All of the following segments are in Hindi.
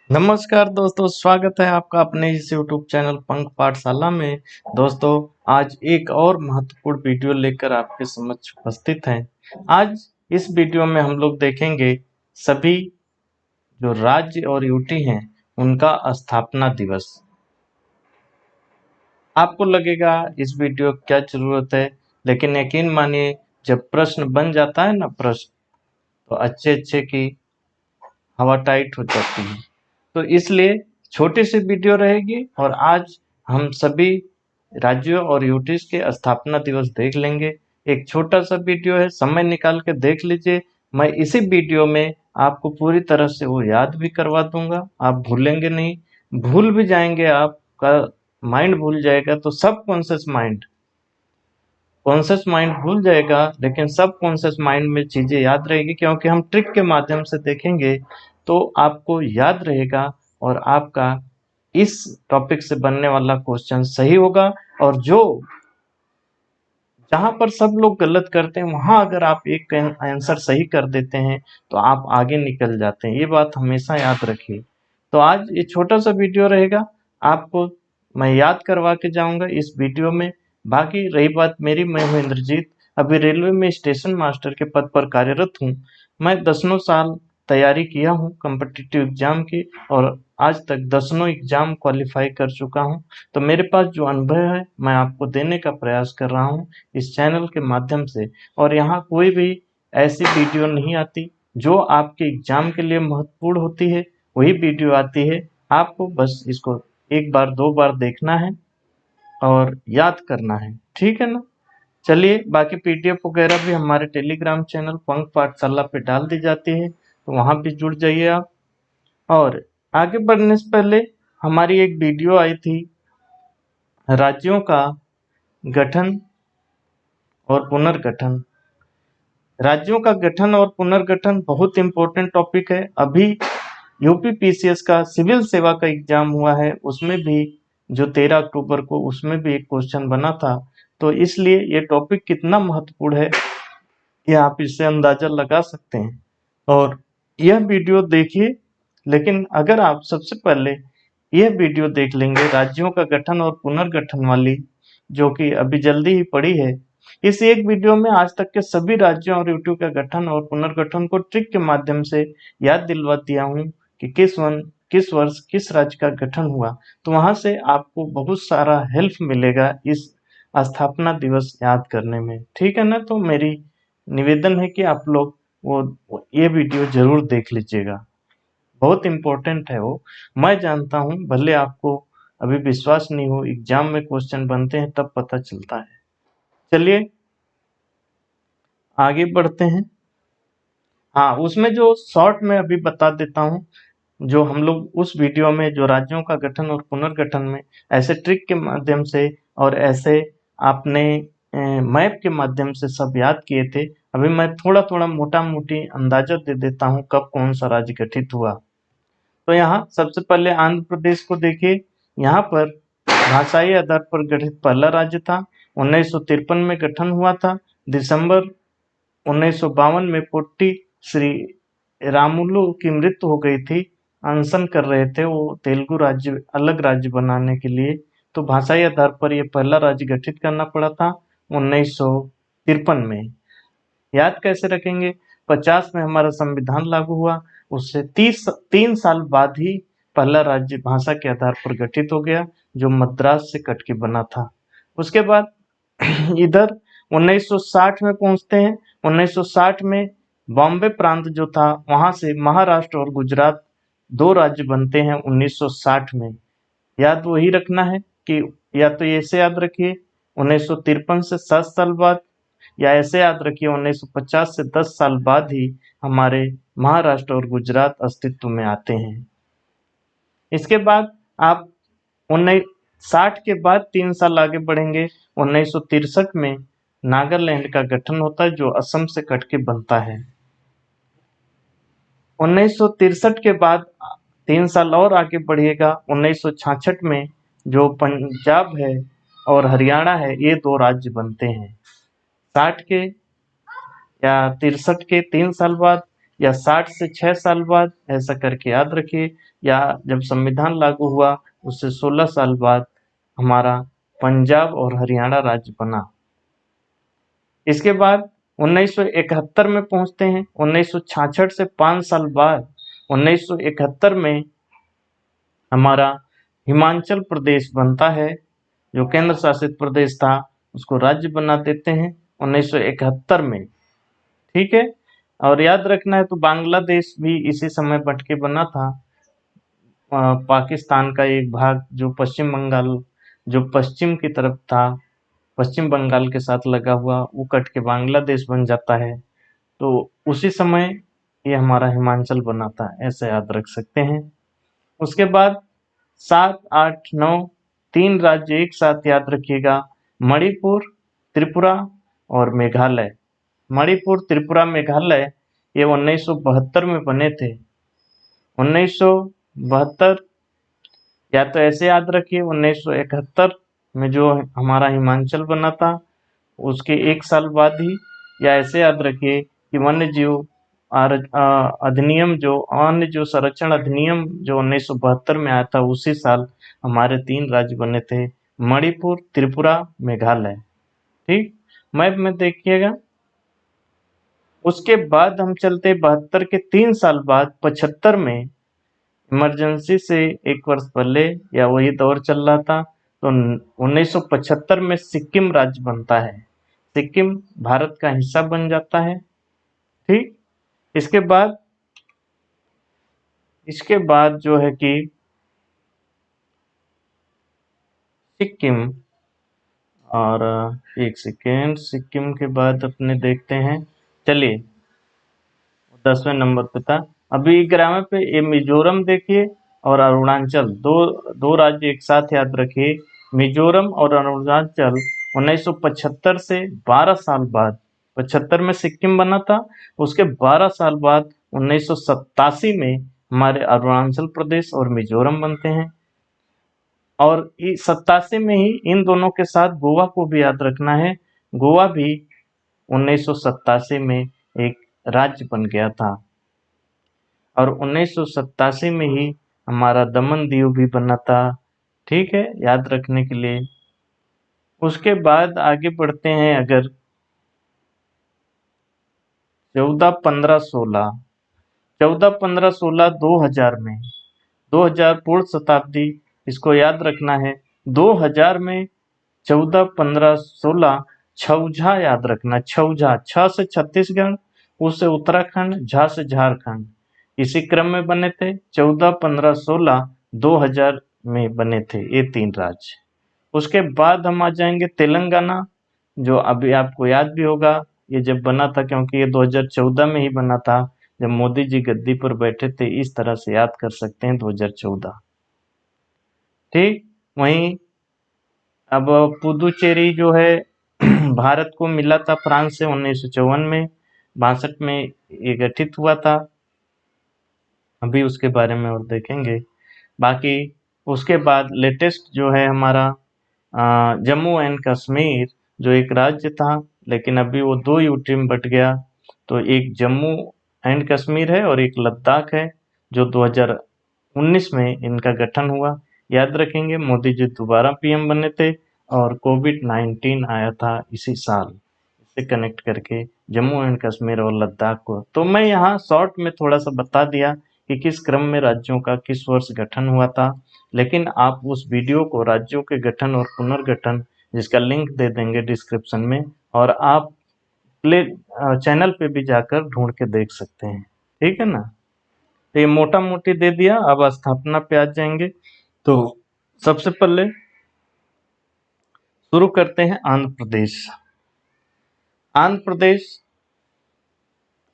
नमस्कार दोस्तों, स्वागत है आपका अपने इस YouTube चैनल पंख पाठशाला में। दोस्तों, आज एक और महत्वपूर्ण वीडियो लेकर आपके समक्ष उपस्थित हैं। आज इस वीडियो में हम लोग देखेंगे सभी जो राज्य और यूटी हैं उनका स्थापना दिवस। आपको लगेगा इस वीडियो की क्या जरूरत है, लेकिन यकीन मानिए जब प्रश्न बन जाता है ना प्रश्न, तो अच्छे की हवा टाइट हो जाती है। तो इसलिए छोटी सी वीडियो रहेगी और आज हम सभी राज्यों और यूटीज के स्थापना दिवस देख लेंगे। एक छोटा सा वीडियो है, समय निकाल के देख लीजिए। मैं इसी वीडियो में आपको पूरी तरह से वो याद भी करवा दूंगा, आप भूलेंगे नहीं। भूल भी जाएंगे, आपका माइंड भूल जाएगा तो सब कॉन्शियस माइंड भूल जाएगा, लेकिन सब कॉन्शियस माइंड में चीजें याद रहेगी, क्योंकि हम ट्रिक के माध्यम से देखेंगे तो आपको याद रहेगा और आपका इस टॉपिक से बनने वाला क्वेश्चन सही होगा। और जो जहां पर सब लोग गलत करते हैं वहां अगर आप एक आंसर सही कर देते हैं तो आप आगे निकल जाते हैं। ये बात हमेशा याद रखिए। तो आज ये छोटा सा वीडियो रहेगा, आपको मैं याद करवा के जाऊंगा इस वीडियो में। बाकी रही बात मेरी, मैं हूं इंद्रजीत, अभी रेलवे में स्टेशन मास्टर के पद पर कार्यरत हूं। मैं दसनों साल तैयारी किया हूं कॉम्पिटिटिव एग्जाम की, और आज तक दसनों एग्जाम क्वालिफाई कर चुका हूं। तो मेरे पास जो अनुभव है मैं आपको देने का प्रयास कर रहा हूं इस चैनल के माध्यम से। और यहाँ कोई भी ऐसी वीडियो नहीं आती जो आपके एग्जाम के लिए महत्वपूर्ण होती है, वही वीडियो आती है। आपको बस इसको एक बार दो बार देखना है और याद करना है, ठीक है ना। चलिए, बाकी पीडीएफ वगैरह भी हमारे टेलीग्राम चैनल पंख पाठशाला पे डाल दी जाती है, तो वहां भी जुड़ जाइए आप। और आगे बढ़ने से पहले हमारी एक वीडियो आई थी राज्यों का गठन और पुनर्गठन। राज्यों का गठन और पुनर्गठन बहुत इंपॉर्टेंट टॉपिक है। अभी यूपी पीसीएस का सिविल सेवा का एग्जाम हुआ है, उसमें भी जो 13 अक्टूबर को, उसमें भी एक क्वेश्चन बना था। तो इसलिए ये टॉपिक कितना महत्वपूर्ण है ये आप इससे अंदाजा लगा सकते हैं। और यह वीडियो देखिए, लेकिन अगर आप सबसे पहले यह वीडियो देख लेंगे राज्यों का गठन और पुनर्गठन वाली, जो कि अभी जल्दी ही पड़ी है, इस एक वीडियो में आज तक के सभी राज्यों और यूटी का गठन और पुनर्गठन को ट्रिक के माध्यम से याद दिलवा दिया हूँ कि किस वर्ष किस राज्य का गठन हुआ। तो वहां से आपको बहुत सारा हेल्प मिलेगा इस स्थापना दिवस याद करने में, ठीक है ना। तो मेरी निवेदन है कि आप लोग ये वीडियो जरूर देख लीजिएगा, बहुत इम्पोर्टेंट है वो। मैं जानता हूँ, भले आपको अभी विश्वास नहीं हो, एग्जाम में क्वेश्चन बनते हैं तब पता चलता है। चलिए आगे बढ़ते हैं। हाँ, उसमें जो शॉर्ट में अभी बता देता हूँ, जो हम लोग उस वीडियो में जो राज्यों का गठन और पुनर्गठन में ऐसे ट्रिक के माध्यम से और ऐसे आपने मैप के माध्यम से सब याद किए थे, अभी मैं थोड़ा थोड़ा मोटा मोटी अंदाजा दे देता हूँ कब कौन सा राज्य गठित हुआ। तो यहाँ सबसे पहले आंध्र प्रदेश को देखिए। यहाँ पर भाषाई आधार पर गठित पहला राज्य था। 1953 में गठन हुआ था। दिसंबर 1952 में पोट्टी श्री रामुलु की मृत्यु हो गई थी। अनशन कर रहे थे वो तेलुगु राज्य, अलग राज्य बनाने के लिए। तो भाषाई आधार पर यह पहला राज्य गठित करना पड़ा था 1953 में। याद कैसे रखेंगे, 50 में हमारा संविधान लागू हुआ, उससे 3 साल बाद ही पहला राज्य भाषा के आधार पर गठित हो गया, जो मद्रास से कट के बना था। उसके बाद इधर 1960 में पहुंचते हैं। 1960 में बॉम्बे प्रांत जो था, वहां से महाराष्ट्र और गुजरात 2 राज्य बनते हैं 1960 में। याद वही रखना है कि या तो ऐसे याद रखिए 1953 से 7 साल बाद, या ऐसे याद रखिए 1950 से 10 साल बाद ही हमारे महाराष्ट्र और गुजरात अस्तित्व में आते हैं। इसके बाद आप 1960 के बाद 3 साल आगे बढ़ेंगे। 1963 में नागालैंड का गठन होता है, जो असम से कट के बनता है। 1963 के बाद 3 साल और आगे बढ़िएगा, 1966 में जो पंजाब है और हरियाणा है, ये 2 राज्य बनते हैं। 60 के या 63 के 3 साल बाद या 60 से 6 साल बाद, ऐसा करके याद रखिए। या जब संविधान लागू हुआ उससे 16 साल बाद हमारा पंजाब और हरियाणा राज्य बना। इसके बाद 1971 में पहुंचते हैं। 1966 से 5 साल बाद 1971 में हमारा हिमाचल प्रदेश बनता है, जो केंद्र शासित प्रदेश था उसको राज्य बना देते हैं 1971 में। ठीक है, और याद रखना है तो बांग्लादेश भी इसी समय बंट के बना था। पाकिस्तान का एक भाग जो पश्चिम बंगाल, जो पश्चिम की तरफ था, पश्चिम बंगाल के साथ लगा हुआ, वो कट के बांग्लादेश बन जाता है। तो उसी समय ये हमारा हिमाचल बना था, ऐसे याद रख सकते हैं। उसके बाद 7, 8, 9 3 राज्य एक साथ याद रखिएगा, मणिपुर, त्रिपुरा और मेघालय। मणिपुर, त्रिपुरा, मेघालय ये 1972 में बने थे। 1972, या तो ऐसे याद रखिए 1971 में जो हमारा हिमाचल बना था उसके 1 साल बाद ही, या ऐसे याद रखिए कि वन्य जीव अधिनियम, जो वन्य जीव संरक्षण अधिनियम जो 1972 में आया था, उसी साल हमारे 3 राज्य बने थे, मणिपुर, त्रिपुरा, मेघालय। ठीक, मैप में देखिएगा। उसके बाद हम चलते 72 के 3 साल बाद 75 में, इमरजेंसी से 1 वर्ष पहले या वही दौर चल रहा था, तो 1975 में सिक्किम राज्य बनता है। सिक्किम भारत का हिस्सा बन जाता है। ठीक, इसके बाद जो है कि सिक्किम, और एक सेकेंड, सिक्किम के बाद अपने देखते हैं, चलिए 10वें नंबर पे था। अभी 11वें पे ये मिजोरम देखिए और अरुणाचल, दो राज्य एक साथ याद रखिए। मिजोरम और अरुणाचल 1975 से 12 साल बाद, 75 में सिक्किम बना था, उसके 12 साल बाद 1987 में हमारे अरुणाचल प्रदेश और मिजोरम बनते हैं। और 87 में ही इन दोनों के साथ गोवा को भी याद रखना है, गोवा भी 1987 में एक राज्य बन गया था। और 1987 में ही हमारा दमन दीव भी बना था। ठीक है, याद रखने के लिए। उसके बाद आगे बढ़ते हैं, अगर 14, 15, 16, 14, 15, 16 2000 में, 2000 पूर्ण शताब्दी, इसको याद रखना है। 2000 में 14, 15, 16 छौझा याद रखना, छौझा, छ से छत्तीसगढ़, उ से उत्तराखंड, झा से झारखंड, इसी क्रम में बने थे। 14, 15, 16 2000 में बने थे ये 3 राज्य। उसके बाद हम आ जाएंगे तेलंगाना, जो अभी आपको याद भी होगा ये जब बना था, क्योंकि ये 2014 में ही बना था, जब मोदी जी गद्दी पर बैठे थे। इस तरह से याद कर सकते हैं 2014। ठीक, वहीं अब पुदुचेरी जो है भारत को मिला था फ्रांस से 1954 में, 62 में ये गठित हुआ था। अभी उसके बारे में और देखेंगे। बाकी उसके बाद लेटेस्ट जो है हमारा जम्मू एंड कश्मीर, जो एक राज्य था, लेकिन अभी वो 2 यूटी में बट गया। तो एक जम्मू एंड कश्मीर है और एक लद्दाख है, जो 2019 में इनका गठन हुआ। याद रखेंगे मोदी जी दोबारा पीएम बने थे और कोविड-19 आया था इसी साल, इससे कनेक्ट करके जम्मू एंड कश्मीर और लद्दाख को। तो मैं यहाँ शॉर्ट में थोड़ा सा बता दिया कि किस क्रम में राज्यों का किस वर्ष गठन हुआ था, लेकिन आप उस वीडियो को, राज्यों के गठन और पुनर्गठन, जिसका लिंक दे देंगे डिस्क्रिप्शन में, और आप प्ले चैनल पे भी जाकर ढूंढ के देख सकते हैं। ठीक है ना, तो ये मोटा मोटी दे दिया। अब स्थापना पे आ जाएंगे। तो सबसे पहले शुरू करते हैं आंध्र प्रदेश। आंध्र प्रदेश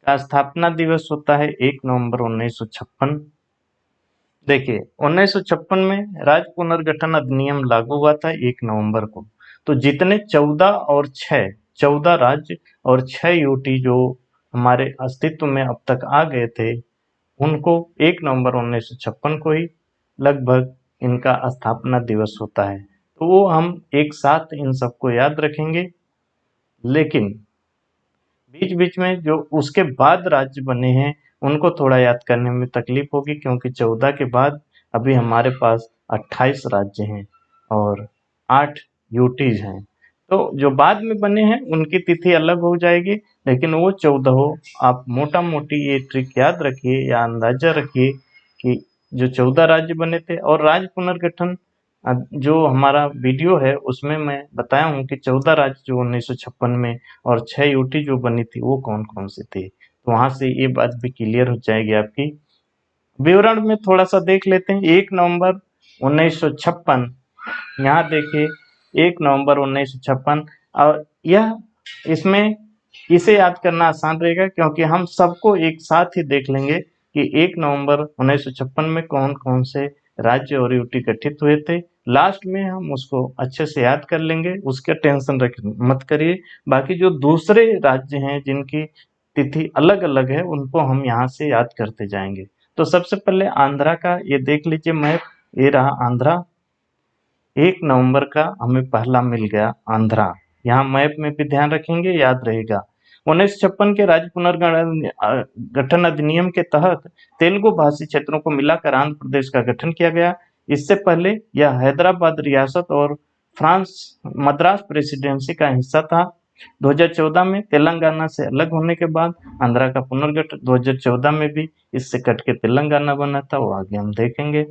का स्थापना दिवस होता है 1 नवंबर 1956। देखिए 1956 में राज्य पुनर्गठन अधिनियम लागू हुआ था 1 नवंबर को। तो जितने 14 और 6, 14 राज्य और 6 यूटी जो हमारे अस्तित्व में अब तक आ गए थे, उनको 1 नवंबर 1956 को ही लगभग इनका स्थापना दिवस होता है। तो वो हम एक साथ इन सबको याद रखेंगे। लेकिन बीच बीच में जो उसके बाद राज्य बने हैं उनको थोड़ा याद करने में तकलीफ होगी, क्योंकि 14 के बाद अभी हमारे पास 28 राज्य हैं और 8 यूटीज हैं। तो जो बाद में बने हैं उनकी तिथि अलग हो जाएगी, लेकिन वो 14 हो। आप मोटा मोटी ये ट्रिक याद रखिए या अंदाजा रखिए कि जो 14 राज्य बने थे। और राज्य पुनर्गठन जो हमारा वीडियो है उसमें मैं बताया हूँ कि 14 राज्य जो 1956 में और 6 यूटी जो बनी थी वो कौन कौन सी थी। तो वहां से ये बात भी क्लियर हो जाएगी आपकी। विवरण में थोड़ा सा देख लेते हैं। 1 नवंबर 1956, यहाँ देखिए 1 नवंबर 1956। और यह इसमें इसे याद करना आसान रहेगा, क्योंकि हम सबको एक साथ ही देख लेंगे कि 1 नवंबर 1956 में कौन कौन से राज्य और यूटी गठित हुए थे। लास्ट में हम उसको अच्छे से याद कर लेंगे, उसके टेंशन मत करिए। बाकी जो दूसरे राज्य हैं जिनकी तिथि अलग अलग है उनको हम यहाँ से याद करते जाएंगे। तो सबसे पहले आंध्रा का ये देख लीजिए मैप, ये रहा आंध्रा। 1 नवंबर का हमें पहला मिल गया आंध्रा। यहाँ मैप में भी ध्यान रखेंगे, याद रहेगा। 1956 के राज्य पुनर्गठन अधिनियम के तहत तेलुगु भाषी क्षेत्रों को मिलाकर आंध्र प्रदेश का गठन किया गया। इससे पहले यह हैदराबाद रियासत और फ्रांस मद्रास प्रेसिडेंसी का हिस्सा था। 2014 में तेलंगाना से अलग होने के बाद आंध्रा का पुनर्गठन 2014 में भी इससे कट के तेलंगाना बना था, वो आगे हम देखेंगे।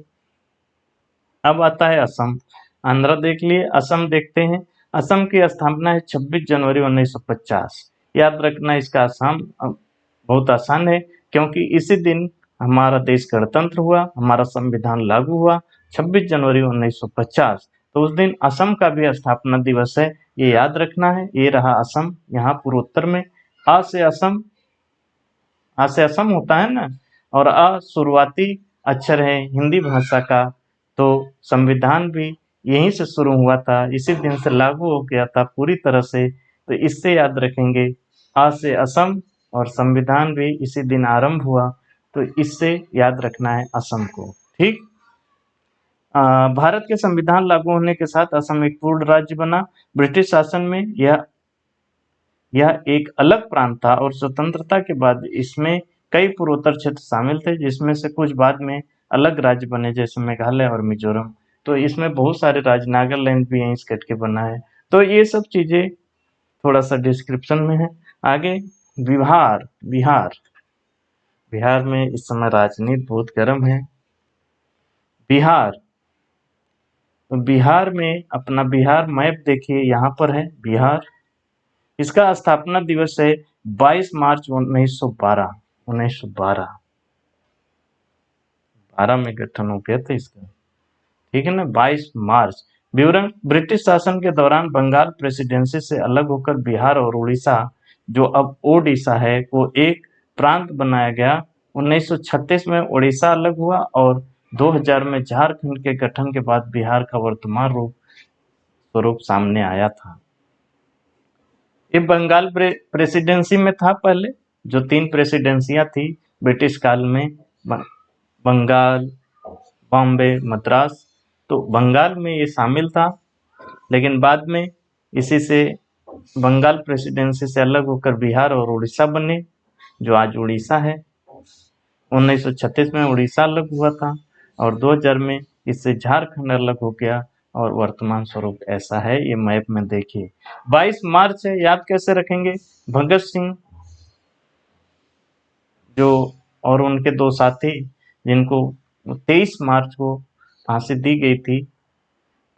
अब आता है असम। आंध्रा देख लिए, असम देखते हैं। असम की स्थापना है 26 जनवरी 1950। याद रखना इसका असम बहुत आसान है, क्योंकि इसी दिन हमारा देश गणतंत्र हुआ, हमारा संविधान लागू हुआ 26 जनवरी 1950। तो उस दिन असम का भी स्थापना दिवस है, ये याद रखना है। ये रहा असम, यहाँ पूर्वोत्तर में। आ से असम होता है ना, और अ शुरुआती अक्षर है हिंदी भाषा का। तो संविधान भी यहीं से शुरू हुआ था, इसी दिन से लागू हो गया था पूरी तरह से। तो इससे याद रखेंगे, आ से असम और संविधान भी इसी दिन आरंभ हुआ, तो इससे याद रखना है असम को। ठीक। भारत के संविधान लागू होने के साथ असम एक पूर्ण राज्य बना। ब्रिटिश शासन में यह एक अलग प्रांत था और स्वतंत्रता के बाद इसमें कई पूर्वोत्तर क्षेत्र शामिल थे, जिसमें से कुछ बाद में अलग राज्य बने, जैसे मेघालय और मिजोरम। तो इसमें बहुत सारे राज्य, नागालैंड भी यहीं से कट के बना है। तो ये सब चीजें थोड़ा सा डिस्क्रिप्शन में है। आगे बिहार बिहार में इस समय राजनीति बहुत गर्म है। बिहार में अपना बिहार मैप देखिए, यहाँ पर है बिहार। इसका स्थापना दिवस है 22 मार्च 1912। 12 में गठन हो गया था इसका, ठीक है ना, 22 मार्च। विवरण: ब्रिटिश शासन के दौरान बंगाल प्रेसिडेंसी से अलग होकर बिहार और उड़ीसा, जो अब ओडिशा है, को एक प्रांत बनाया गया। 1936 में उड़ीसा अलग हुआ और 2000 में झारखंड के गठन के बाद बिहार का वर्तमान स्वरूप सामने आया था। ये बंगाल प्रेसिडेंसी में था पहले, जो 3 प्रेसिडेंसियां थी ब्रिटिश काल में, बंगाल, बॉम्बे, मद्रास। तो बंगाल में ये शामिल था, लेकिन बाद में इसी से बंगाल प्रेसिडेंसी से अलग होकर बिहार और उड़ीसा बने, जो आज उड़ीसा है। 1936 में उड़ीसा अलग हुआ था और 2000 में इससे झारखंड अलग हो गया और वर्तमान स्वरूप ऐसा है। ये मैप में देखिए 22 मार्च है, याद कैसे रखेंगे? भगत सिंह जो और उनके 2 साथी, जिनको 23 मार्च को फांसी दी गई थी,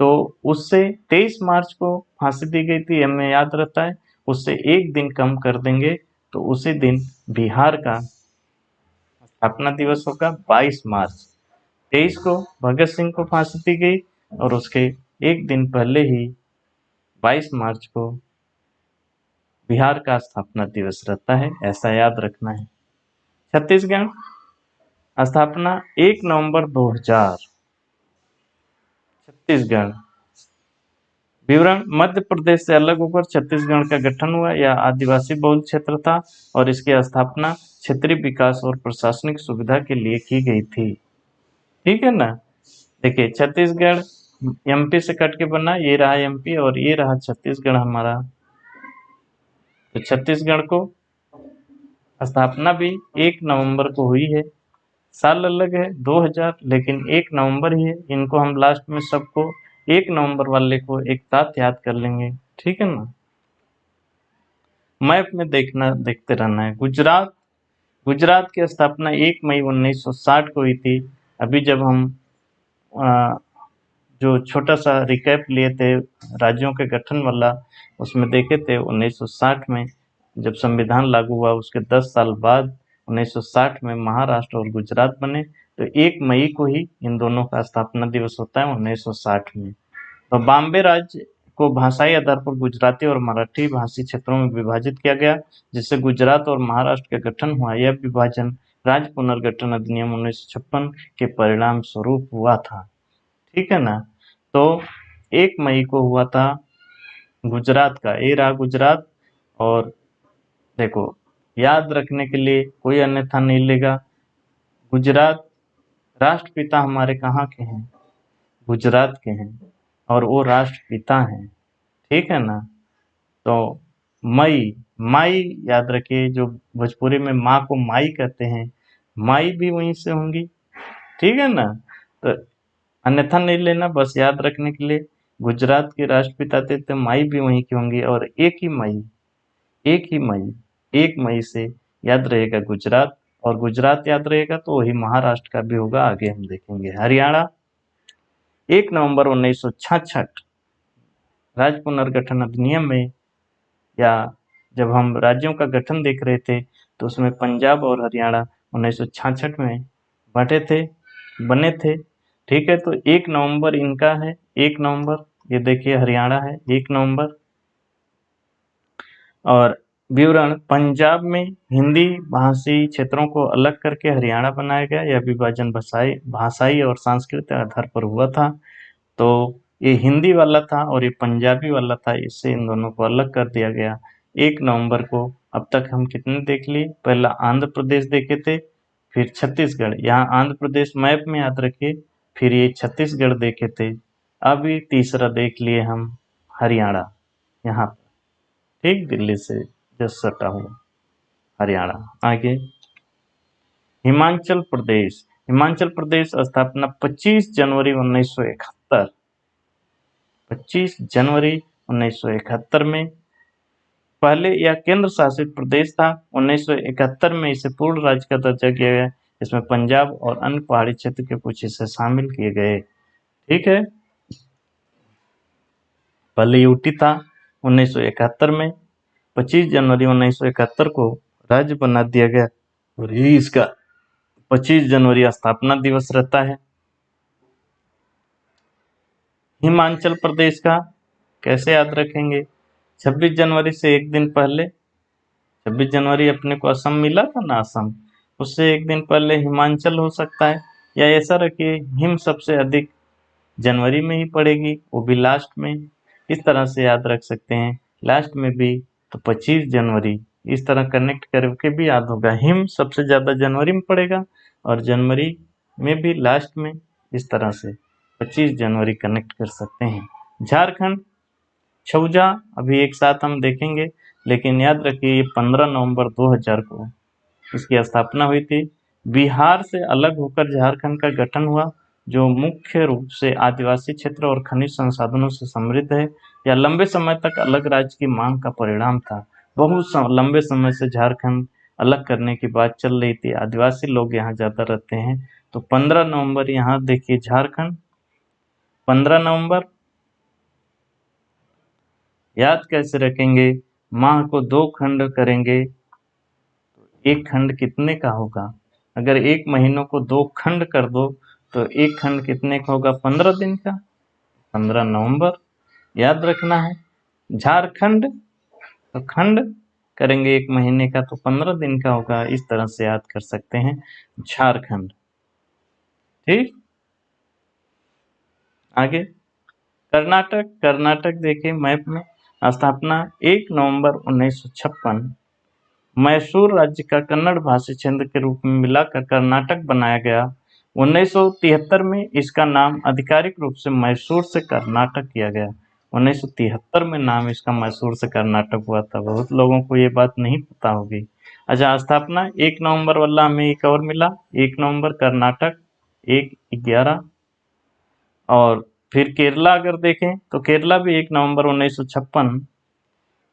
तो उससे 23 मार्च को फांसी दी गई थी, हमें याद रहता है। उससे एक दिन कम कर देंगे तो उसी दिन बिहार का स्थापना दिवस होगा 22 मार्च। 23 को भगत सिंह को फांसी दी गई और उसके एक दिन पहले ही 22 मार्च को बिहार का स्थापना दिवस रहता है, ऐसा याद रखना है। छत्तीसगढ़ स्थापना 1 नवंबर 2000। छत्तीसगढ़ विवरण: मध्य प्रदेश से अलग होकर छत्तीसगढ़ का गठन हुआ। यह आदिवासी बहुल क्षेत्र था और इसकी स्थापना क्षेत्रीय विकास और प्रशासनिक सुविधा के लिए की गई थी। ठीक है ना। देखिए छत्तीसगढ़ एमपी से कट के बना, ये रहा एमपी और ये रहा छत्तीसगढ़ हमारा। तो छत्तीसगढ़ को स्थापना भी 1 नवंबर को हुई है। साल अलग है 2000, लेकिन 1 नवंबर ही है। इनको हम लास्ट में सबको 1 नवंबर वाले को एक साथ याद कर लेंगे, ठीक है ना। मैप में देखते रहना है। गुजरात गुजरात की स्थापना 1 मई 1960 को हुई थी। अभी जब हम अ, जो छोटा सा रिकैप लिए थे राज्यों के गठन वाला, उसमें देखे थे 1960 में जब संविधान लागू हुआ, उसके 10 साल बाद 1960 में महाराष्ट्र और गुजरात बने। तो 1 मई को ही इन दोनों का स्थापना दिवस होता है 1960 में। तो बॉम्बे राज्य को भाषाई आधार पर गुजराती और मराठी भाषी क्षेत्रों में विभाजित किया गया, जिससे गुजरात और महाराष्ट्र का गठन हुआ। यह विभाजन राज्य पुनर्गठन अधिनियम 1956 के परिणाम स्वरूप हुआ था, ठीक है ना। तो 1 मई को हुआ था गुजरात का, ये रहा गुजरात। और देखो, याद रखने के लिए कोई अन्यथा नहीं लेगा। गुजरात, राष्ट्रपिता हमारे कहाँ के हैं? गुजरात के हैं, और वो राष्ट्रपिता हैं, ठीक है ना। तो मई, माई याद रखिए, जो भोजपुरी में माँ को माई कहते हैं, माई भी वहीं से होंगी, ठीक है ना। तो अन्यथा नहीं लेना, बस याद रखने के लिए। गुजरात के राष्ट्रपिता थे तो माई भी वहीं की होंगी। और एक ही मई 1 मई से याद रहेगा गुजरात, और गुजरात याद रहेगा तो वही महाराष्ट्र का भी होगा, आगे हम देखेंगे। हरियाणा 1 नवंबर 1966 राज्य पुनर्गठन अधिनियम में, या जब हम राज्यों का गठन देख रहे थे तो उसमें पंजाब और हरियाणा 1966 में बने थे, ठीक है। तो 1 नवंबर इनका है, 1 नवंबर, ये देखिए हरियाणा है 1 नवंबर। और विवरण, पंजाब में हिंदी भाषी क्षेत्रों को अलग करके हरियाणा बनाया गया। यह विभाजन भाषाई और सांस्कृतिक आधार पर हुआ था। तो ये हिंदी वाला था और ये पंजाबी वाला था, इससे इन दोनों को अलग कर दिया गया 1 नवंबर को। अब तक हम कितने देख लिए? पहला आंध्र प्रदेश देखे थे, फिर छत्तीसगढ़, यहाँ आंध्र प्रदेश मैप में याद रखिए, फिर ये छत्तीसगढ़ देखे थे। अब ये तीसरा देख लिए हम, हरियाणा, यहाँ, ठीक, दिल्ली से जस्ट सटा हुआ हरियाणा। आगे हिमाचल प्रदेश, हिमाचल प्रदेश स्थापना 25 जनवरी 1971, 25 जनवरी 1971 में। पहले यह केंद्र शासित प्रदेश था। 1971 में इसे पूर्ण राज्य का दर्जा दिया गया। इसमें पंजाब और अन्य पहाड़ी क्षेत्र के कुछ हिस्से शामिल किए गए, ठीक है। पहले यूटी था 1971 में, 25 जनवरी 1971 को राज्य बना दिया गया, और ये इसका 25 जनवरी स्थापना दिवस रहता है। हिमाचल प्रदेश का कैसे याद रखेंगे? 26 जनवरी से एक दिन पहले, 26 जनवरी अपने को असम मिला था ना, असम, उससे एक दिन पहले हिमाचल हो सकता है। या ऐसा रखिए, हिम सबसे अधिक जनवरी में ही पड़ेगी, वो भी लास्ट में, इस तरह से याद रख सकते हैं। लास्ट में भी तो 25 जनवरी, इस तरह कनेक्ट करके भी याद होगा। हिम सबसे ज़्यादा जनवरी में पड़ेगा, और जनवरी में भी लास्ट में, इस तरह से 25 जनवरी कनेक्ट कर सकते हैं। झारखंड, छौजा अभी एक साथ हम देखेंगे, लेकिन याद रखिए ये 15 नवंबर 2000 को इसकी स्थापना हुई थी। बिहार से अलग होकर झारखंड का गठन हुआ, जो मुख्य रूप से आदिवासी क्षेत्र और खनिज संसाधनों से समृद्ध है। यह लंबे समय तक अलग राज्य की मांग का परिणाम था। बहुत लंबे समय से झारखंड अलग करने की बात चल रही थी, आदिवासी लोग यहाँ ज़्यादा रहते हैं। तो 15 नवंबर यहाँ देखिए झारखंड, 15 नवंबर। याद कैसे रखेंगे? माह को 2 खंड करेंगे, एक खंड कितने का होगा? अगर एक महीनों को 2 खंड कर दो तो एक खंड कितने का होगा? 15 दिन का, 15 नवंबर याद रखना है। झारखंड, तो खंड करेंगे एक महीने का तो 15 दिन का होगा, इस तरह से याद कर सकते हैं झारखंड, ठीक। आगे कर्नाटक, कर्नाटक देखिए मैप में, स्थापना 1 नवंबर 1956, मैसूर राज्य का कन्नड़ भाषी क्षेत्र के रूप में मिलाकर कर्नाटक बनाया गया। 1973 में इसका नाम आधिकारिक रूप से मैसूर से कर्नाटक किया गया। 1973 में नाम इसका मैसूर से कर्नाटक हुआ था। बहुत लोगों को ये बात नहीं पता होगी। अच्छा, स्थापना 1 नवंबर वाला हमें एक और मिला, 1 नवंबर कर्नाटक 1/11। और फिर केरला अगर देखें तो केरला भी 1 नवंबर 1956।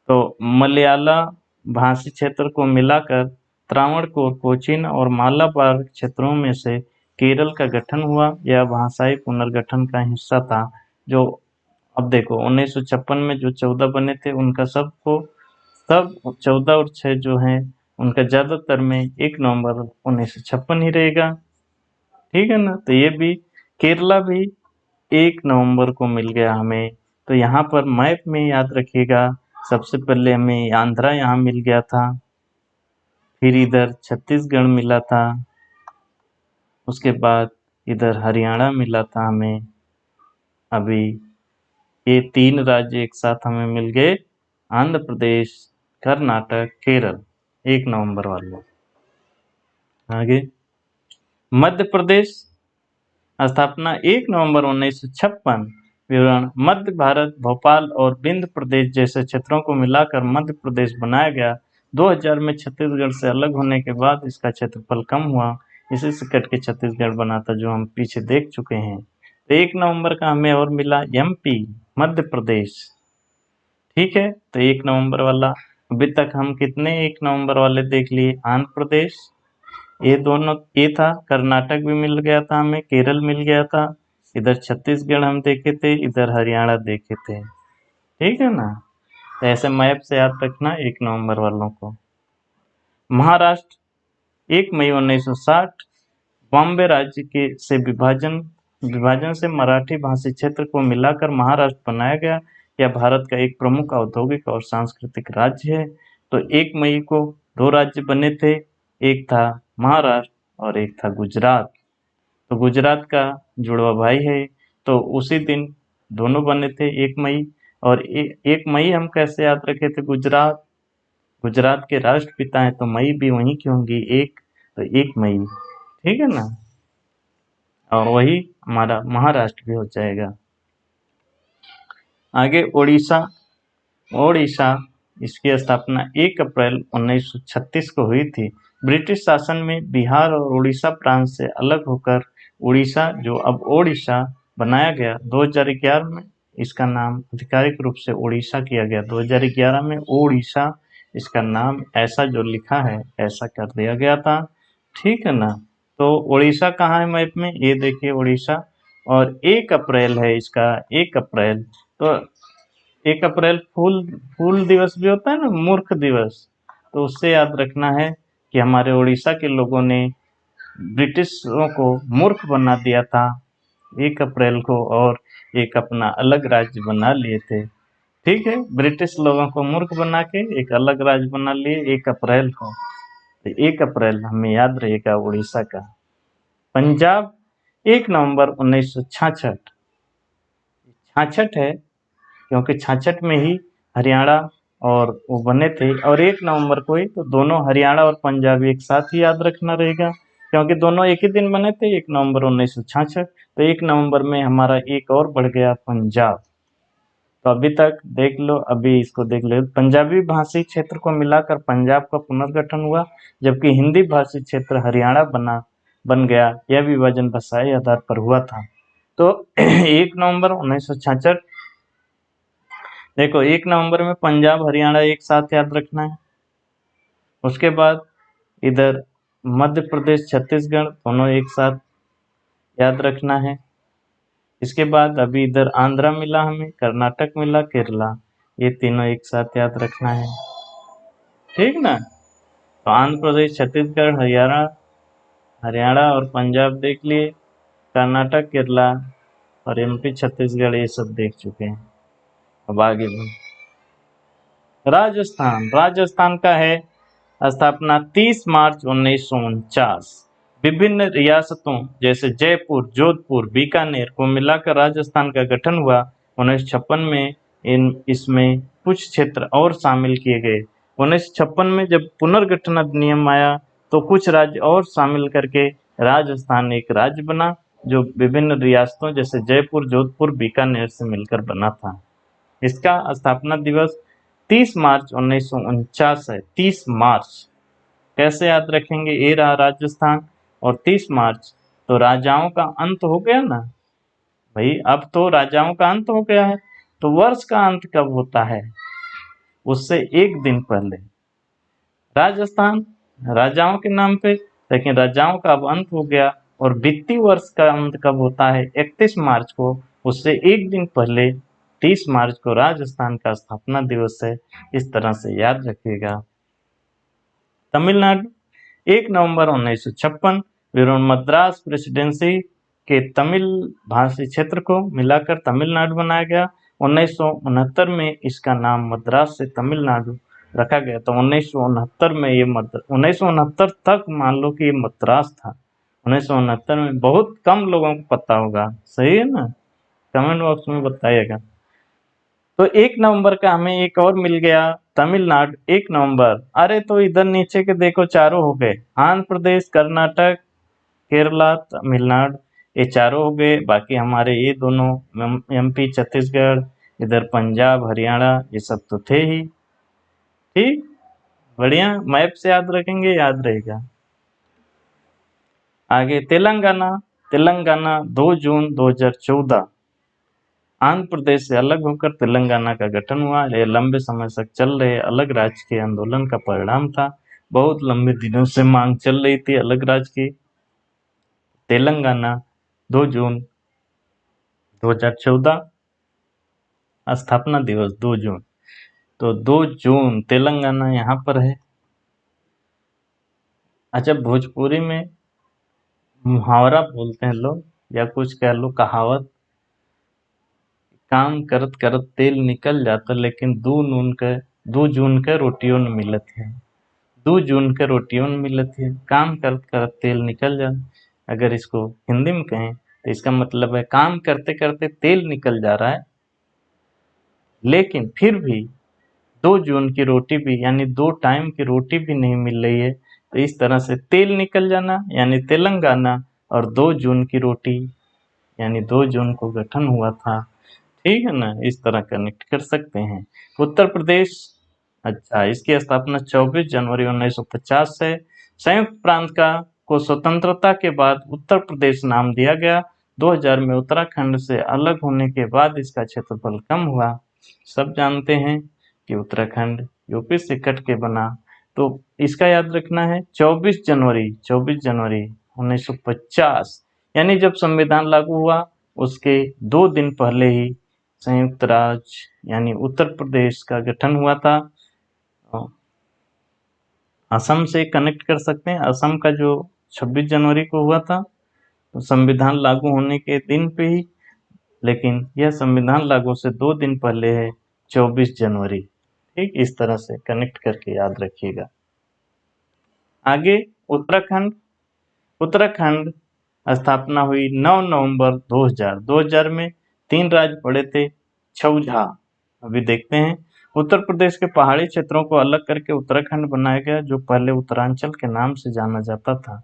तो मलयाला भाषी क्षेत्र को मिलाकर त्रावणकोर, कोचीन और मालाबार क्षेत्रों में से केरल का गठन हुआ। यह भाषाई पुनर्गठन का हिस्सा था। जो अब देखो 1956 में जो 14 बने थे उनका सब 14 और 6 जो हैं उनका ज्यादातर में 1 नवंबर 1956 ही रहेगा। ठीक है ना। तो ये भी केरला भी 1 नवंबर को मिल गया हमें। तो यहाँ पर मैप में याद रखिएगा, सबसे पहले हमें आंध्रा यहाँ मिल गया था, फिर इधर छत्तीसगढ़ मिला था, उसके बाद इधर हरियाणा मिला था हमें। अभी ये 3 राज्य एक साथ हमें मिल गए, आंध्र प्रदेश, कर्नाटक, केरल, 1 नवंबर वाले। आगे मध्य प्रदेश, स्थापना 1 नवंबर 1956। विवरण: मध्य भारत, भोपाल और विंध्य प्रदेश जैसे क्षेत्रों को मिलाकर मध्य प्रदेश बनाया गया। 2000 में छत्तीसगढ़ से अलग होने के बाद इसका क्षेत्रफल कम हुआ। इसी से कट के छत्तीसगढ़ बना था, जो हम पीछे देख चुके हैं। तो 1 नवंबर का हमें और मिला एमपी, मध्य प्रदेश। ठीक है, तो 1 नवंबर वाला। अभी तक हम कितने 1 नवंबर वाले देख लिए? आंध्र प्रदेश, ये दोनों ये था। कर्नाटक भी मिल गया था हमें, केरल मिल गया था, इधर छत्तीसगढ़ हम देखे थे, इधर हरियाणा देखे थे। ठीक है ना। तो ऐसे मैप से याद रखना 1 नवंबर वालों को। महाराष्ट्र 1 मई 1960। बॉम्बे राज्य के से विभाजन से मराठी भाषी क्षेत्र को मिलाकर महाराष्ट्र बनाया गया। यह भारत का एक प्रमुख औद्योगिक और सांस्कृतिक राज्य है। तो 1 मई को 2 राज्य बने थे, एक था महाराष्ट्र और एक था गुजरात। तो गुजरात का जुड़वा भाई है, तो उसी दिन दोनों बने थे 1 मई। और 1 मई हम कैसे याद रखे थे? गुजरात के राष्ट्रपिता हैं, तो मई भी वहीं की होंगी एक, तो 1 मई। ठीक है ना। और वही हमारा महाराष्ट्र भी हो जाएगा। आगे ओडिशा, इसकी स्थापना 1 अप्रैल 1936 को हुई थी। ब्रिटिश शासन में बिहार और उड़ीसा प्रांत से अलग होकर उड़ीसा, जो अब ओडिशा, बनाया गया। 2011 में इसका नाम आधिकारिक रूप से उड़ीसा किया गया। 2011 में ओडिशा इसका नाम ऐसा जो लिखा है ऐसा कर दिया गया था। ठीक है ना। तो उड़ीसा कहाँ है मैप में? ये देखिए उड़ीसा। और 1 अप्रैल है इसका, 1 अप्रैल। तो 1 अप्रैल फूल दिवस भी होता है ना, मूर्ख दिवस। तो उससे याद रखना है कि हमारे उड़ीसा के लोगों ने ब्रिटिशों को मूर्ख बना दिया था 1 अप्रैल को, और एक अपना अलग राज्य बना लिए थे। ठीक है, ब्रिटिश लोगों को मूर्ख बना के एक अलग राज्य बना लिए 1 अप्रैल को। तो 1 अप्रैल हमें याद रहेगा उड़ीसा का। पंजाब 1 नवंबर 1966। 66 है क्योंकि 66 में ही हरियाणा और वो बने थे, और 1 नवंबर को ही, तो दोनों हरियाणा और पंजाब एक साथ ही याद रखना रहेगा, क्योंकि दोनों एक ही दिन बने थे, 1 नवंबर 1966। तो 1 नवंबर में हमारा एक और बढ़ गया पंजाब। तो अभी तक देख लो, अभी इसको देख लो। पंजाबी भाषी क्षेत्र को मिलाकर पंजाब का पुनर्गठन हुआ, जबकि हिंदी भाषी क्षेत्र हरियाणा बन गया। यह विभाजन भाषाई आधार पर हुआ था। तो 1 नवंबर 1966, देखो 1 नवंबर में पंजाब हरियाणा एक साथ याद रखना है। उसके बाद इधर मध्य प्रदेश छत्तीसगढ़ दोनों एक साथ याद रखना है। इसके बाद अभी इधर आंध्रा मिला हमें, कर्नाटक मिला, केरला, ये तीनों एक साथ याद रखना है। ठीक ना। तो आंध्र प्रदेश, छत्तीसगढ़, हरियाणा और पंजाब देख लिए। कर्नाटक, केरला और एमपी, छत्तीसगढ़ ये सब देख चुके हैं। अब आगे राजस्थान का है स्थापना 30 मार्च 1949। विभिन्न रियासतों जैसे जयपुर, जोधपुर, बीकानेर को मिलाकर राजस्थान का गठन हुआ। 1956 में इसमें कुछ क्षेत्र और शामिल किए गए। 1956 में जब पुनर्गठन अधिनियम आया तो कुछ राज्य और शामिल करके राजस्थान एक राज्य बना, जो विभिन्न रियासतों जैसे जयपुर, जोधपुर, बीकानेर से मिलकर बना था। इसका स्थापना दिवस 30 मार्च 1949 है। 30 मार्च। कैसे याद रखेंगे? ये रहा राजस्थान। और 30 मार्च तो राजाओं का अंत हो गया ना भाई, अब तो राजाओं का अंत हो गया है। तो वर्ष का अंत कब होता है? उससे एक दिन पहले। राजस्थान राजाओं के नाम पे, लेकिन राजाओं का अब अंत हो गया। और वित्तीय वर्ष का अंत कब होता है? 31 मार्च को। उससे एक दिन पहले 30 मार्च को राजस्थान का स्थापना दिवस है। इस तरह से याद रखिएगा। तमिलनाडु 1 नवंबर 1956 मद्रास प्रेसिडेंसी के तमिल भाषी क्षेत्र को मिलाकर तमिलनाडु बनाया गया। 1969 में इसका नाम मद्रास से तमिलनाडु रखा गया। तो 1969 में ये 1969 तक मान लो कि ये मद्रास था। 1969 में बहुत कम लोगों को पता होगा, सही है ना? कमेंट बॉक्स में बताइएगा। तो 1 नवंबर का हमें एक और मिल गया, तमिलनाडु 1 नवंबर। अरे तो इधर नीचे के देखो चारों हो गए, आंध्र प्रदेश, कर्नाटक, केरला, तमिलनाडु, ये चारों हो गए। बाकी हमारे ये दोनों एमपी, छत्तीसगढ़, इधर पंजाब, हरियाणा, ये सब तो थे ही। ठीक, बढ़िया, मैप से याद रखेंगे, याद रहेगा। आगे तेलंगाना। तेलंगाना 2 जून 2014 आंध्र प्रदेश से अलग होकर तेलंगाना का गठन हुआ। यह लंबे समय तक चल रहे अलग राज्य के आंदोलन का परिणाम था। बहुत लंबे दिनों से मांग चल रही थी अलग राज्य की। तेलंगाना 2 जून 2014 स्थापना दिवस 2 जून। तो 2 जून तेलंगाना यहाँ पर है। अच्छा, भोजपुरी में मुहावरा बोलते हैं लोग, या कुछ कह लो कहावत, काम करत करत तेल निकल जाता, लेकिन 2 जून के रोटियों न मिलत है। 2 जून के रोटियों न मिलत है, काम करत करत तेल निकल जा। अगर इसको हिंदी में कहें तो इसका मतलब है काम करते करते तेल निकल जा रहा है, लेकिन फिर भी 2 जून की रोटी भी, यानी 2 टाइम की रोटी भी नहीं मिल रही है। तो इस तरह से तेल निकल जाना यानी तेलंगाना, और 2 जून की रोटी यानी 2 जून को गठन हुआ था। ठीक है ना, इस तरह कनेक्ट कर सकते हैं। उत्तर प्रदेश, अच्छा, इसकी स्थापना 24 जनवरी 1950 से संयुक्त प्रांत का को स्वतंत्रता के बाद उत्तर प्रदेश नाम दिया गया। 2000 में उत्तराखंड से अलग होने के बाद इसका क्षेत्रफल कम हुआ। सब जानते हैं कि उत्तराखंड यूपी से कट के बना। तो इसका याद रखना है 24 जनवरी 1950, यानी जब संविधान लागू हुआ उसके 2 दिन पहले ही संयुक्त राज्य यानी उत्तर प्रदेश का गठन हुआ था। असम से कनेक्ट कर सकते हैं। असम का जो 26 जनवरी को हुआ था, तो संविधान लागू होने के दिन पे ही, लेकिन यह संविधान लागू से 2 दिन पहले है, 24 जनवरी। ठीक, इस तरह से कनेक्ट करके याद रखिएगा। आगे उत्तराखंड। उत्तराखंड स्थापना हुई 9 नवंबर 2000। 2000 में 3 राज्य पड़े थे, छौझा। अभी देखते हैं। उत्तर प्रदेश के पहाड़ी क्षेत्रों को अलग करके उत्तराखंड बनाया गया, जो पहले उत्तरांचल के नाम से जाना जाता था।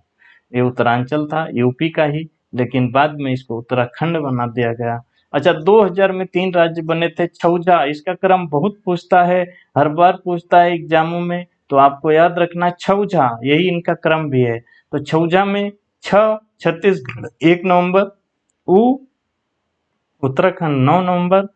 ये उत्तरांचल था, यूपी का ही, लेकिन बाद में इसको उत्तराखंड बना दिया गया। अच्छा, 2000 में 3 राज्य बने थे, छौझा। इसका क्रम बहुत पूछता है, हर बार पूछता है एग्जामों में, तो आपको याद रखना छौझा, यही इनका क्रम भी है। तो छौझा में छ छत्तीसगढ़ 1 नवंबर, उ उत्तराखंड 9 नवंबर,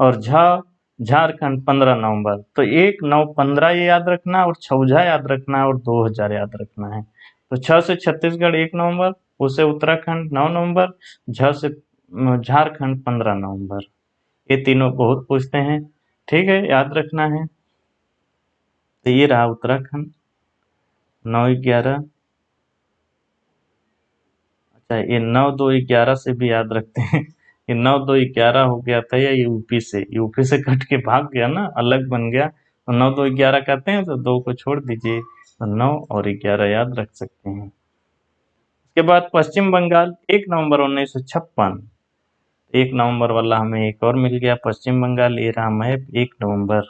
और झा झारखंड 15 नवंबर। तो 1, 9, 15 ये याद रखना, और छौझा याद रखना है, और 2000 याद रखना है। तो छ से छत्तीसगढ़ 1 नवंबर, उ से उत्तराखंड 9 नवंबर, झ से झारखंड 15 नवंबर। ये तीनों बहुत पूछते हैं, ठीक है, याद रखना है। तो ये रहा उत्तराखंड 9/11। अच्छा, ये 9/2/11 से भी याद रखते हैं। ये 9/2/11 हो गया था, या यूपी से कट के भाग गया ना, अलग बन गया, तो 9/2/11 कहते हैं। तो 2 को छोड़ दीजिए, तो 9 और 11 याद रख सकते हैं। उसके बाद पश्चिम बंगाल 1 नवंबर 1956। 1 नवंबर वाला हमें एक और मिल गया, पश्चिम बंगाल। ये रहा मैप, 1 नवंबर।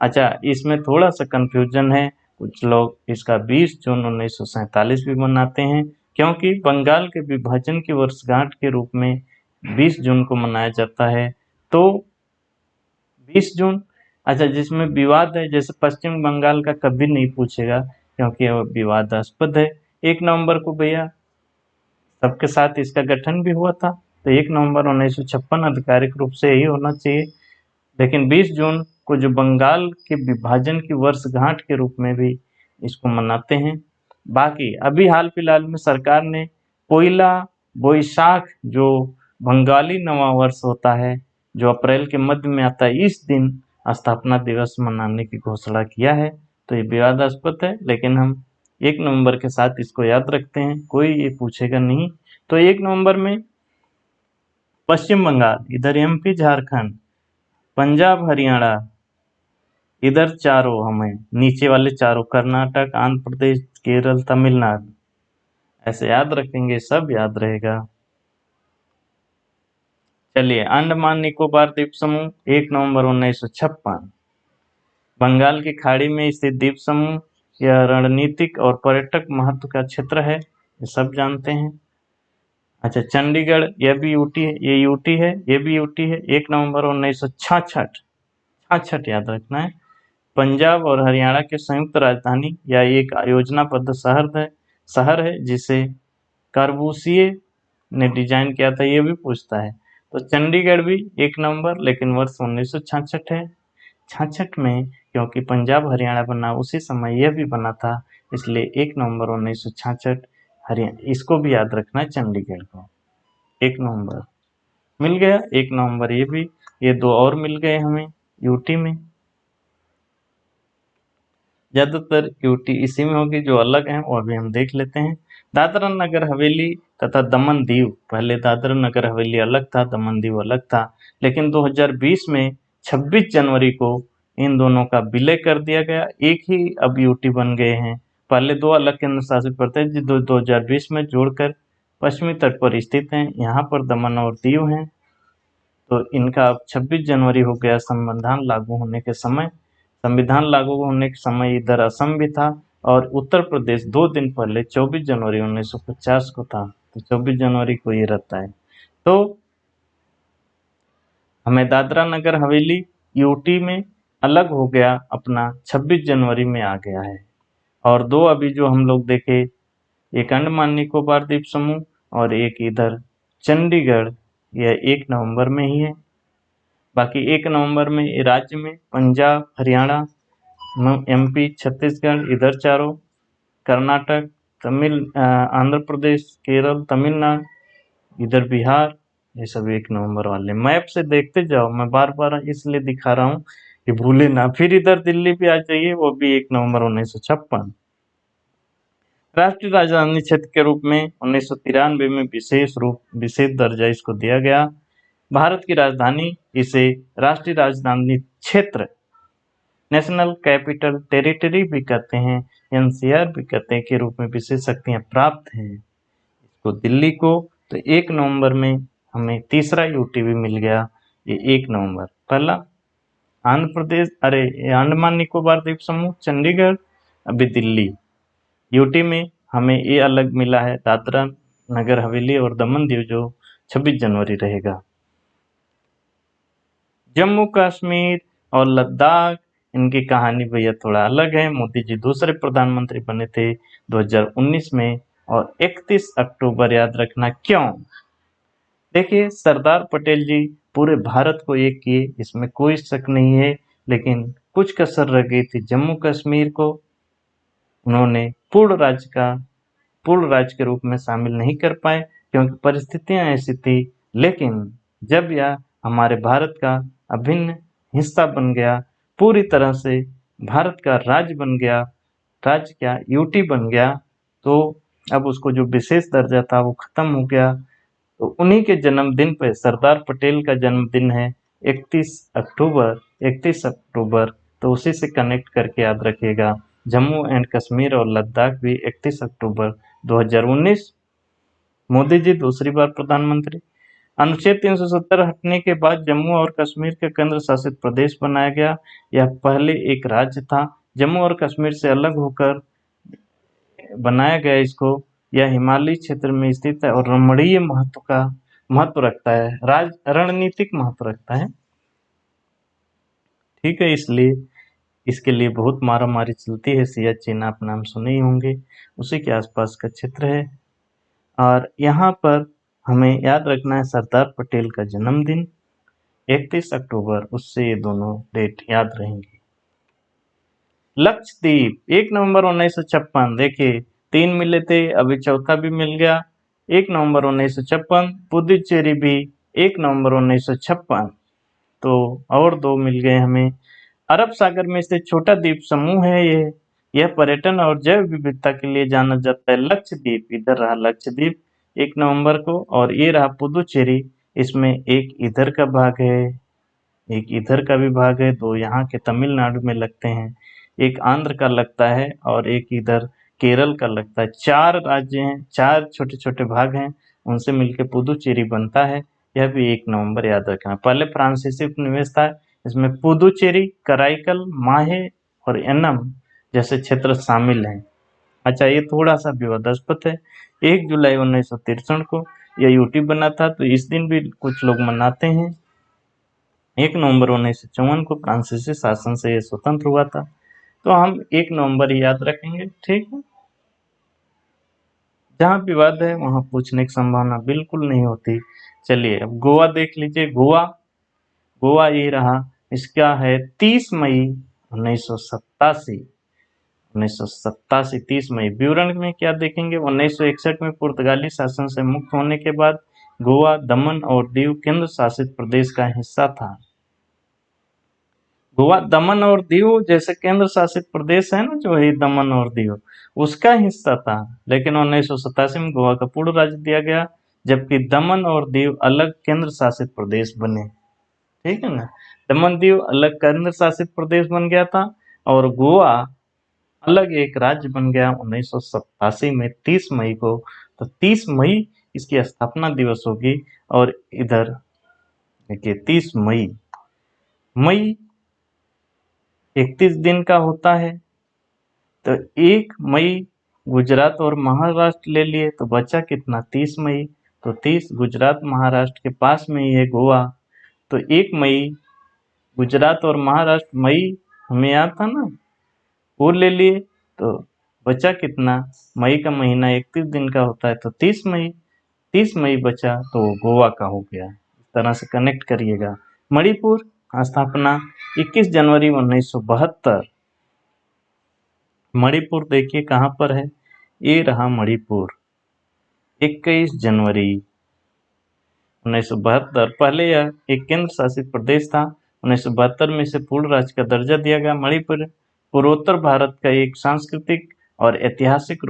अच्छा, इसमें थोड़ा सा कंफ्यूजन है, कुछ लोग इसका 20 जून 1947 भी मनाते हैं, क्योंकि बंगाल के विभाजन की वर्षगांठ के रूप में 20 जून को मनाया जाता है। तो 20 जून, अच्छा, जिसमें विवाद है, जैसे पश्चिम बंगाल का कभी नहीं पूछेगा क्योंकि वह विवादास्पद है। 1 नवंबर को भैया सबके साथ इसका गठन भी हुआ था, तो 1 नवंबर 1956 आधिकारिक रूप से यही होना चाहिए। लेकिन 20 जून को जो बंगाल के विभाजन की वर्षगांठ के रूप में भी इसको मनाते हैं। बाकी अभी हाल फिलहाल में सरकार ने पोइला बोईशाख जो बंगाली नवा वर्ष होता है, जो अप्रैल के मध्य में आता है, इस दिन स्थापना दिवस मनाने की घोषणा किया है। तो ये विवादास्पद है, लेकिन हम 1 नवंबर के साथ इसको याद रखते हैं, कोई ये पूछेगा नहीं। तो 1 नवंबर में पश्चिम बंगाल, इधर एमपी झारखंड, पंजाब हरियाणा, इधर चारों हमें नीचे वाले चारों कर्नाटक, आंध्र प्रदेश, केरल, तमिलनाडु, ऐसे याद रखेंगे, सब याद रहेगा। चलिए, अंडमान निकोबार द्वीप समूह 1 नवंबर 1956, बंगाल की खाड़ी में स्थित द्वीप समूह, यह रणनीतिक और पर्यटक महत्व का क्षेत्र है, ये सब जानते हैं। अच्छा, चंडीगढ़, यह भी यूटी है, ये यूटी है, ये भी यूटी है। 1 नवंबर 1966, 66 याद रखना है। पंजाब और हरियाणा के संयुक्त राजधानी या एक योजनाबद्ध शहर है जिसे कार्बूसिये ने डिजाइन किया था, ये भी पूछता है। तो चंडीगढ़ भी 1 नवंबर, लेकिन वर्ष 1966 है। 66 में क्योंकि पंजाब हरियाणा बना उसी समय यह भी बना था, इसलिए 1 नवंबर 1966 हरियाणा, इसको भी याद रखना है चंडीगढ़ को। 1 नवंबर मिल गया, 1 नवंबर ये भी, ये 2 और मिल गए हमें यूटी में। ज्यादातर यूटी इसी में होगी, जो अलग हैं वो अभी हम देख लेते हैं। दादरा नगर हवेली तथा दमन दीव, पहले दादरा नगर हवेली अलग था, दमन दीव अलग था, लेकिन 2020 में 26 जनवरी को इन दोनों का विलय कर दिया गया, एक ही अब यूटी बन गए हैं। पहले 2 अलग केंद्र शासित प्रदेश जो 2020 में जोड़कर पश्चिमी तट पर स्थित हैं, यहाँ पर दमन और दीव हैं। तो इनका अब 26 जनवरी हो गया संविधान लागू होने के समय। संविधान लागू होने के समय इधर असम भी था, और उत्तर प्रदेश 2 दिन पहले 24 जनवरी 1950 को था, तो 24 जनवरी को ये रहता है। तो हमें दादरा नगर हवेली यूटी में अलग हो गया अपना, 26 जनवरी में आ गया है। और 2 अभी जो हम लोग देखे, एक अंडमान निकोबार द्वीप समूह और एक इधर चंडीगढ़, यह 1 नवंबर में ही है। बाकी 1 नवंबर में राज्य में पंजाब, हरियाणा, एमपी, छत्तीसगढ़, इधर चारों, कर्नाटक, आंध्र प्रदेश, केरल, तमिलनाडु, इधर बिहार, ये सब 1 नवंबर वाले। मैप से देखते जाओ, मैं बार बार इसलिए दिखा रहा हूँ कि भूले ना। फिर इधर दिल्ली भी आ जाइए, वो भी 1 नवंबर 1956। राष्ट्रीय राजधानी क्षेत्र के रूप में 1993 में विशेष दर्जा इसको दिया गया। भारत की राजधानी, इसे राष्ट्रीय राजधानी क्षेत्र, नेशनल कैपिटल टेरिटरी भी कहते हैं, एनसीआर भी कहते हैं, के रूप में विशेष शक्तियां प्राप्त हैं इसको, दिल्ली को। तो 1 नवंबर में हमें तीसरा यूटी भी मिल गया, ये 1 नवंबर। पहला आंध्र प्रदेश, अंडमान निकोबार द्वीप समूह, चंडीगढ़, अभी दिल्ली। यूटी में हमें ये अलग मिला है, दादरा नगर हवेली और दमन दीव, जो 26 जनवरी रहेगा। जम्मू कश्मीर और लद्दाख, इनकी कहानी भैया थोड़ा अलग है। मोदी जी दूसरे प्रधानमंत्री बने थे 2019 में, और 31 अक्टूबर याद रखना। क्यों? देखिए, सरदार पटेल जी पूरे भारत को एक किए, इसमें कोई शक नहीं है, लेकिन कुछ कसर रह गई थी। जम्मू कश्मीर को उन्होंने पूर्ण राज्य के रूप में शामिल नहीं कर पाए, क्योंकि परिस्थितियां ऐसी थी। लेकिन जब यह हमारे भारत का अभिन्न हिस्सा बन गया, पूरी तरह से भारत का राज्य बन गया, राज्य क्या यूटी बन गया, तो अब उसको जो विशेष दर्जा था वो खत्म हो गया। तो उन्हीं के जन्मदिन पे, सरदार पटेल का जन्मदिन है 31 अक्टूबर, तो उसी से कनेक्ट करके याद रखिएगा। जम्मू एंड कश्मीर और लद्दाख भी 31 अक्टूबर 2019, मोदी जी दूसरी बार प्रधानमंत्री। अनुच्छेद 370 हटने के बाद जम्मू और कश्मीर के केंद्र शासित प्रदेश बनाया गया। यह पहले एक राज्य था, जम्मू और कश्मीर से अलग होकर बनाया गया इसको। यह हिमालयी क्षेत्र में स्थित है और रमणीय महत्व रखता है, रणनीतिक महत्व रखता है, ठीक है, इसलिए इसके लिए बहुत मारामारी चलती है। सियाचिन आप नाम सुने ही होंगे, उसी के आसपास का क्षेत्र है। और यहाँ पर हमें याद रखना है सरदार पटेल का जन्मदिन 31 अक्टूबर, उससे ये दोनों डेट याद रहेंगे। लक्षद्वीप 1 नवंबर 1956, देखिए 3 मिले थे, अभी चौथा भी मिल गया। 1 नवंबर 1956। पुदुचेरी भी 1 नवंबर 1956, तो और 2 मिल गए हमें। अरब सागर में स्थित छोटा द्वीप समूह है ये। यह पर्यटन और जैव विविधता के लिए जाना जाता है। लक्षद्वीप, इधर रहा लक्षद्वीप 1 नवंबर को, और ये रहा पुदुचेरी, इसमें एक इधर का भाग है, एक इधर का भी भाग है, 2 यहाँ के तमिलनाडु में लगते हैं, एक आंध्र का लगता है और एक इधर केरल का लगता है। 4 राज्य हैं, 4 छोटे-छोटे भाग हैं, उनसे मिलकर पुदुचेरी बनता है। यह भी 1 नवंबर याद रखना। पहले फ्रांसीसी उपनिवेश था, इसमें पुदुचेरी, कराईकल, माहे और एनम जैसे क्षेत्र शामिल हैं। अच्छा, ये थोड़ा सा विवादास्पद है। 1 जुलाई 1963 को यह यूटी बना था, तो इस दिन भी कुछ लोग मनाते हैं। 1 नवंबर 1954 को फ्रांसीसी शासन से ये स्वतंत्र हुआ था, तो हम 1 नवंबर ही याद रखेंगे, ठीक है। जहाँ विवाद है वहाँ पूछने की संभावना बिल्कुल नहीं होती। चलिए अब गोवा देख लीजिए। गोवा, गोवा ये रहा, इसका है 30 मई 1987। 1987 30 मई। विवरण में क्या देखेंगे, 1961 में पुर्तगाली शासन से मुक्त होने के बाद गोवा, दमन और दीव केंद्र शासित प्रदेश का हिस्सा था। गोवा, दमन और दीव जैसे केंद्र शासित प्रदेश है ना, जो है दमन और दीव, उसका हिस्सा था। लेकिन 1987 में गोवा का पूर्ण राज्य दिया गया, जबकि दमन और दीव अलग केंद्र शासित प्रदेश बने। ठीक है ना, दमन दीव अलग केंद्र शासित प्रदेश बन गया था और गोवा अलग एक राज्य बन गया 1987 में 30 मई को। तो 30 मई इसकी स्थापना दिवस होगी। और इधर देखिए 30 मई, मई 31 दिन का होता है, तो 1 मई गुजरात और महाराष्ट्र ले लिए तो बचा कितना, 30 मई। तो 30 गुजरात महाराष्ट्र के पास में ही है गोवा, तो 1 मई गुजरात और महाराष्ट्र, मई हमें याद था ना, वो ले लिए, तो बचा कितना, मई का महीना 31 दिन का होता है, तो 30 मई, 30 मई बचा तो गोवा का हो गया। इस तरह से कनेक्ट करिएगा। मणिपुर स्थापना 21 जनवरी 1972। मणिपुर देखिए कहाँ पर है, ये रहा मणिपुर, 21 जनवरी 1972। पहले यह एक केंद्र शासित प्रदेश था, 1972 में इसे पूर्ण राज्य का दर्जा दिया गया। मणिपुर पूर्वोत्तर भारत का एक सांस्कृतिक और ऐतिहासिक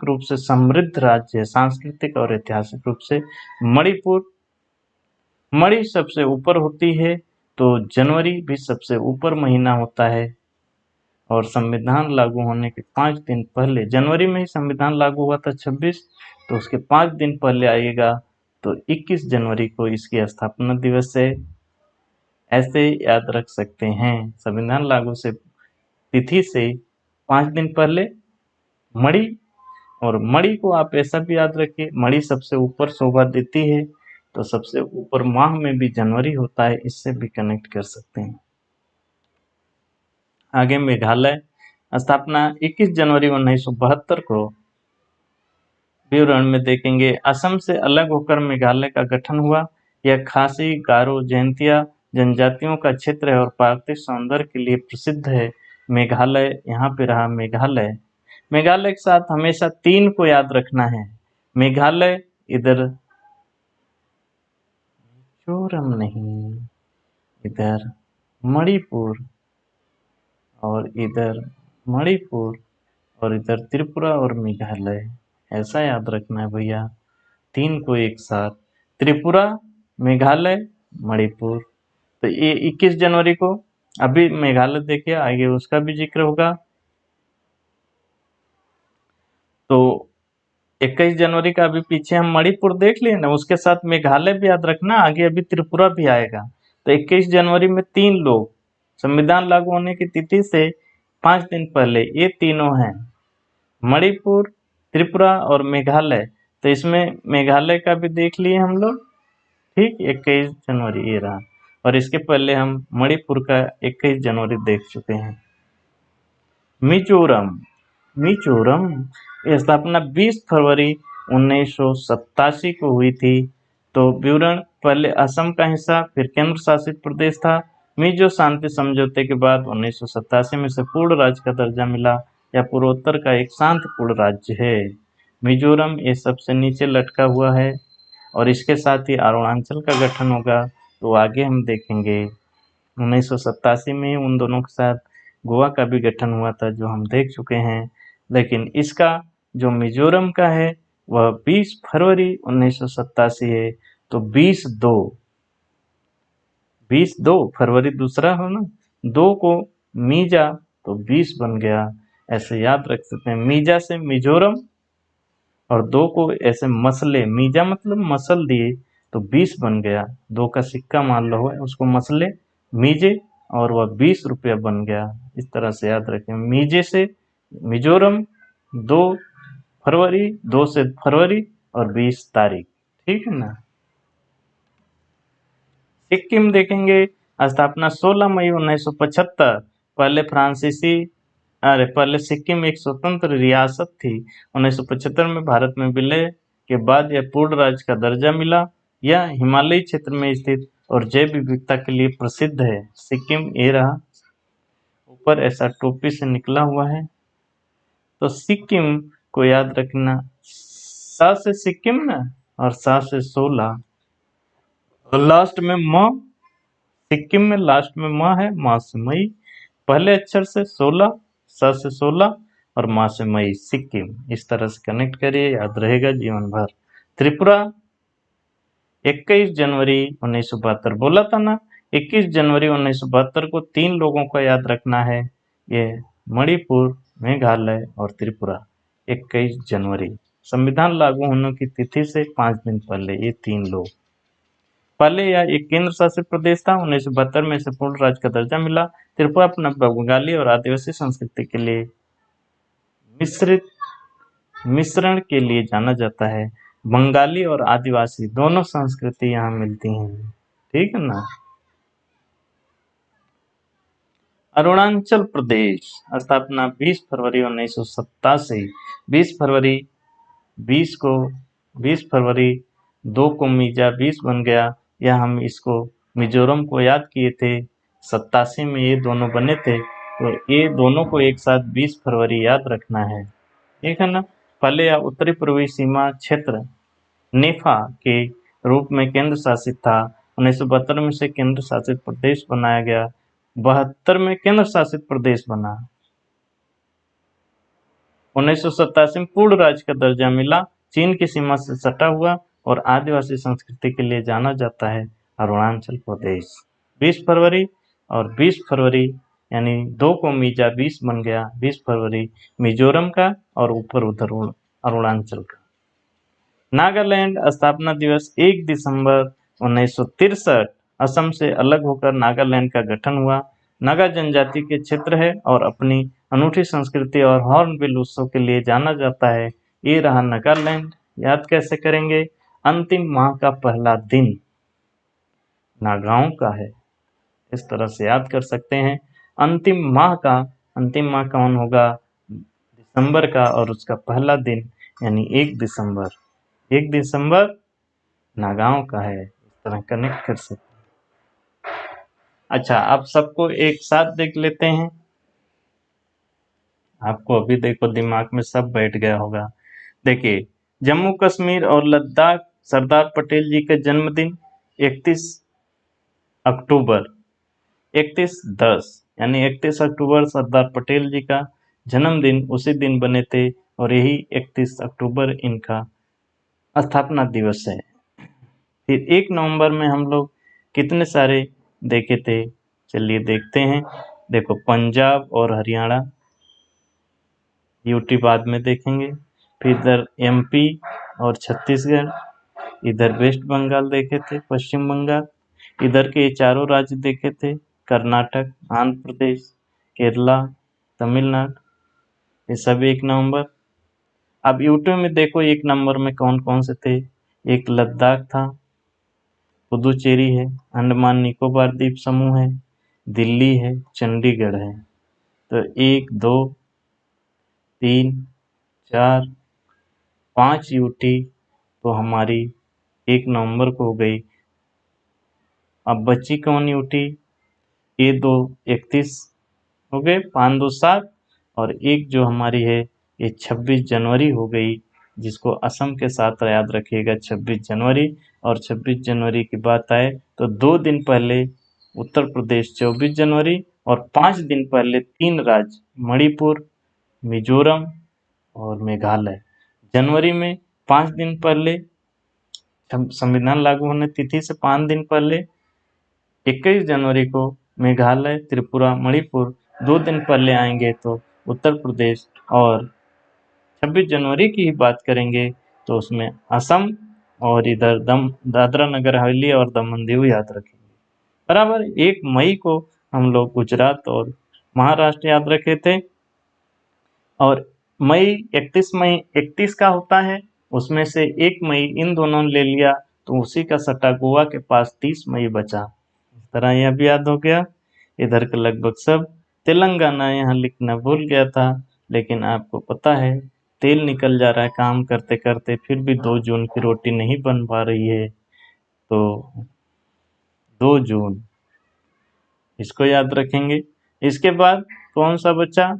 रूप से समृद्ध राज्य है। सांस्कृतिक और ऐतिहासिक रूप से मणिपुर, मणि सबसे ऊपर होती है, तो जनवरी भी सबसे ऊपर महीना होता है। और संविधान लागू होने के 5 दिन पहले, जनवरी में ही संविधान लागू हुआ था 26, तो उसके 5 दिन पहले आएगा, तो 21 जनवरी को इसकी स्थापना दिवस है। ऐसे याद रख सकते हैं, संविधान लागू से तिथि से 5 दिन पहले मणि। और मणि को आप ऐसा भी याद रखिए, मणि सबसे ऊपर शोभा देती है, तो सबसे ऊपर माह में भी जनवरी होता है, इससे भी कनेक्ट कर सकते हैं। आगे मेघालय स्थापना 21 जनवरी 1972 को। विवरण में देखेंगे, असम से अलग होकर मेघालय का गठन हुआ। यह खासी, गारो, जयंतिया जनजातियों का क्षेत्र है और प्राकृतिक सौंदर्य के लिए प्रसिद्ध है। मेघालय, यहाँ पे रहा मेघालय। मेघालय के साथ हमेशा 3 को याद रखना है। मेघालय, इधर मिजोरम नहीं, इधर मणिपुर, और इधर मणिपुर, और इधर त्रिपुरा और मेघालय। ऐसा याद रखना है भैया, 3 को एक साथ, त्रिपुरा, मेघालय, मणिपुर। तो ये 21 जनवरी को, अभी मेघालय देखिए आगे उसका भी जिक्र होगा। तो 21 जनवरी का अभी पीछे हम मणिपुर देख लिए ना, उसके साथ मेघालय भी याद रखना, आगे अभी त्रिपुरा भी आएगा। तो 21 जनवरी में 3 लोग, संविधान लागू होने की तिथि से 5 दिन पहले, ये तीनों हैं, मणिपुर, त्रिपुरा और मेघालय। तो इसमें मेघालय का भी देख लिए हम लोग, ठीक, 21 जनवरी ये रहा। और इसके पहले हम मणिपुर का 21 जनवरी देख चुके हैं। मिजोरम, मिजोरम की स्थापना 20 फरवरी 1987 को हुई थी। तो विवरण, पहले असम का हिस्सा, फिर केंद्र शासित प्रदेश था। मिजो शांति समझौते के बाद 1987 में इसे पूर्ण राज्य का दर्जा मिला। यह पूर्वोत्तर का एक शांतिपूर्ण राज्य है। मिजोरम ये सबसे नीचे लटका हुआ है और इसके साथ ही अरुणाचल का गठन होगा, तो आगे हम देखेंगे। 1987 में उन दोनों के साथ गोवा का भी गठन हुआ था, जो हम देख चुके हैं। लेकिन इसका जो मिजोरम का है वह 20 फरवरी 1987 है। तो 20 फरवरी दूसरा हो ना, 2 को मीजा तो 20 बन गया, ऐसे याद रख सकते हैं। मीजा से मिजोरम और 2 को ऐसे मसले, मीजा मतलब मसल दिए तो 20 बन गया। 2 का सिक्का मान लो है, उसको मसले मीजे और वह 20 रुपया बन गया। इस तरह से याद रखें, मीजे से मिजोरम, 2 फरवरी, 2 से फरवरी और 20 तारीख, ठीक है ना। सिक्किम देखेंगे, स्थापना 16 मई 1975। पहले सिक्किम एक स्वतंत्र रियासत थी। 1975 में भारत में विलय के बाद यह पूर्ण राज्य का दर्जा मिला। यह हिमालयी क्षेत्र में स्थित और जैव विविधता के लिए प्रसिद्ध है। सिक्किम ये रहा, ऊपर ऐसा टोपी से निकला हुआ है। तो सिक्किम को याद रखना, सा से सिक्किम ना और सा से 16 और लास्ट में म। सिक्किम में लास्ट में म है, माँ से मई। पहले अक्षर से 16, स से 16 और माँ से मई, सिक्किम। इस तरह से कनेक्ट करिए, याद रहेगा जीवन भर। त्रिपुरा 21 जनवरी 1972, बोला था ना 21 जनवरी 1972 को 3 लोगों को याद रखना है, ये मणिपुर, मेघालय और त्रिपुरा। 21 जनवरी संविधान लागू होने की तिथि से 5 दिन पहले ये 3 लोग। पहले यह एक केंद्र शासित प्रदेश था। 1972 में इसे पूर्ण राज्य का दर्जा मिला। त्रिपुरा अपना बंगाली और आदिवासी संस्कृति के लिए मिश्रण के लिए जाना जाता है। बंगाली और आदिवासी दोनों संस्कृति यहाँ मिलती हैं, ठीक है ना। अरुणाचल प्रदेश, स्थापना 20 फरवरी 1987। 20 फरवरी 20 फरवरी 2 को मीजा 20 बन गया। या हम इसको मिजोरम को याद किए थे, 87 में ये दोनों बने थे, तो ये दोनों को एक साथ 20 फरवरी याद रखना है, ठीक है ना। पहले यह उत्तरी पूर्वी सीमा क्षेत्र नेफा के रूप में केंद्र शासित था। 1972 में इसे केंद्र शासित प्रदेश बनाया गया। 72 में केंद्र शासित प्रदेश बना। 1987 में पूर्ण राज्य का दर्जा मिला। चीन की सीमा से सटा हुआ और आदिवासी संस्कृति के लिए जाना जाता है अरुणाचल प्रदेश। 20 फरवरी और 20 फरवरी यानी 2 को मीजा 20 बन गया। 20 फरवरी मिजोरम का और ऊपर उधर अरुणाचल का। नागालैंड, स्थापना दिवस 1 दिसंबर 1963। असम से अलग होकर नागालैंड का गठन हुआ। नागा जनजाति के क्षेत्र है और अपनी अनूठी संस्कृति और हॉर्नबिल उत्सव के लिए जाना जाता है। ये रहा नागालैंड। याद कैसे करेंगे, अंतिम माह का पहला दिन नागाओं का है, इस तरह से याद कर सकते हैं। अंतिम माह कौन होगा, दिसंबर का, और उसका पहला दिन यानी 1 दिसंबर। 1 दिसंबर नागाओं का है, इस तरह कनेक्ट कर सकते हैं। अच्छा, आप सबको एक साथ देख लेते हैं। आपको अभी देखो दिमाग में सब बैठ गया होगा। देखिए, जम्मू कश्मीर और लद्दाख, सरदार पटेल जी का जन्मदिन 31 अक्टूबर, 31/10 यानी 31 अक्टूबर सरदार पटेल जी का जन्मदिन, उसी दिन बने थे और यही 31 अक्टूबर इनका स्थापना दिवस है। फिर 1 नवंबर में हम लोग कितने सारे देखे थे, चलिए देखते हैं। देखो, पंजाब और हरियाणा, यूटी बाद में देखेंगे। फिर इधर एमपी और छत्तीसगढ़, इधर वेस्ट बंगाल देखे थे, पश्चिम बंगाल, इधर के ये चारों राज्य देखे थे, कर्नाटक, आंध्र प्रदेश, केरला, तमिलनाडु, ये सब 1 नवंबर। अब यूटी में देखो 1 नंबर में कौन कौन से थे, एक लद्दाख था, पुदुचेरी है, अंडमान निकोबार द्वीप समूह है, दिल्ली है, चंडीगढ़ है। तो 1 2 3 4 5 यूटी तो हमारी 1 नवंबर को हो गई। अब बची कौन यूटी? ये 2 31 हो गए, 5 2 7 और एक जो हमारी है ये 26 जनवरी हो गई, जिसको असम के साथ याद रखिएगा 26 जनवरी। और 26 जनवरी की बात आए तो 2 दिन पहले उत्तर प्रदेश 24 जनवरी और 5 दिन पहले 3 राज्य मणिपुर, मिजोरम और मेघालय। जनवरी में 5 दिन पहले संविधान लागू होने तिथि से 5 दिन पहले 21 जनवरी को मेघालय, त्रिपुरा, मणिपुर 2 दिन पहले आएंगे तो उत्तर प्रदेश। और 26 जनवरी की ही बात करेंगे तो उसमें असम और इधर दादरा नगर हवेली और दमन दीव याद रखेंगे। बराबर 1 मई को हम लोग गुजरात और महाराष्ट्र याद रखे थे। और 31 मई 31 का होता है, उसमें से 1 मई इन दोनों ने ले लिया तो उसी का सट्टा गोवा के पास 30 मई बचा। इस तरह यह भी याद हो गया। इधर के लगभग सब। तेलंगाना यहाँ लिखना भूल गया था, लेकिन आपको पता है तेल निकल जा रहा है काम करते करते, फिर भी 2 जून की रोटी नहीं बन पा रही है। तो 2 जून इसको याद रखेंगे। इसके बाद कौन सा बचा?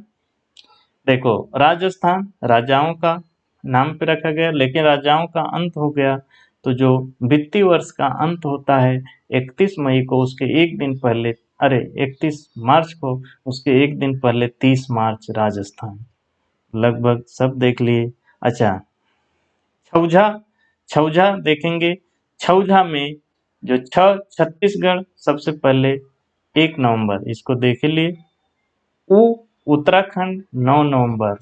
देखो, राजस्थान राजाओं का नाम पे रखा गया, लेकिन राजाओं का अंत हो गया तो जो वित्तीय वर्ष का अंत होता है 31 मई को, उसके एक दिन पहले 31 मार्च को, उसके एक दिन पहले 30 मार्च राजस्थान। लगभग सब देख लिए। अच्छा, छौझा छौझा देखेंगे। छौझा में जो छत्तीसगढ़ सबसे पहले 1 नवंबर, इसको देख लिए। उत्तराखंड 9 नवंबर,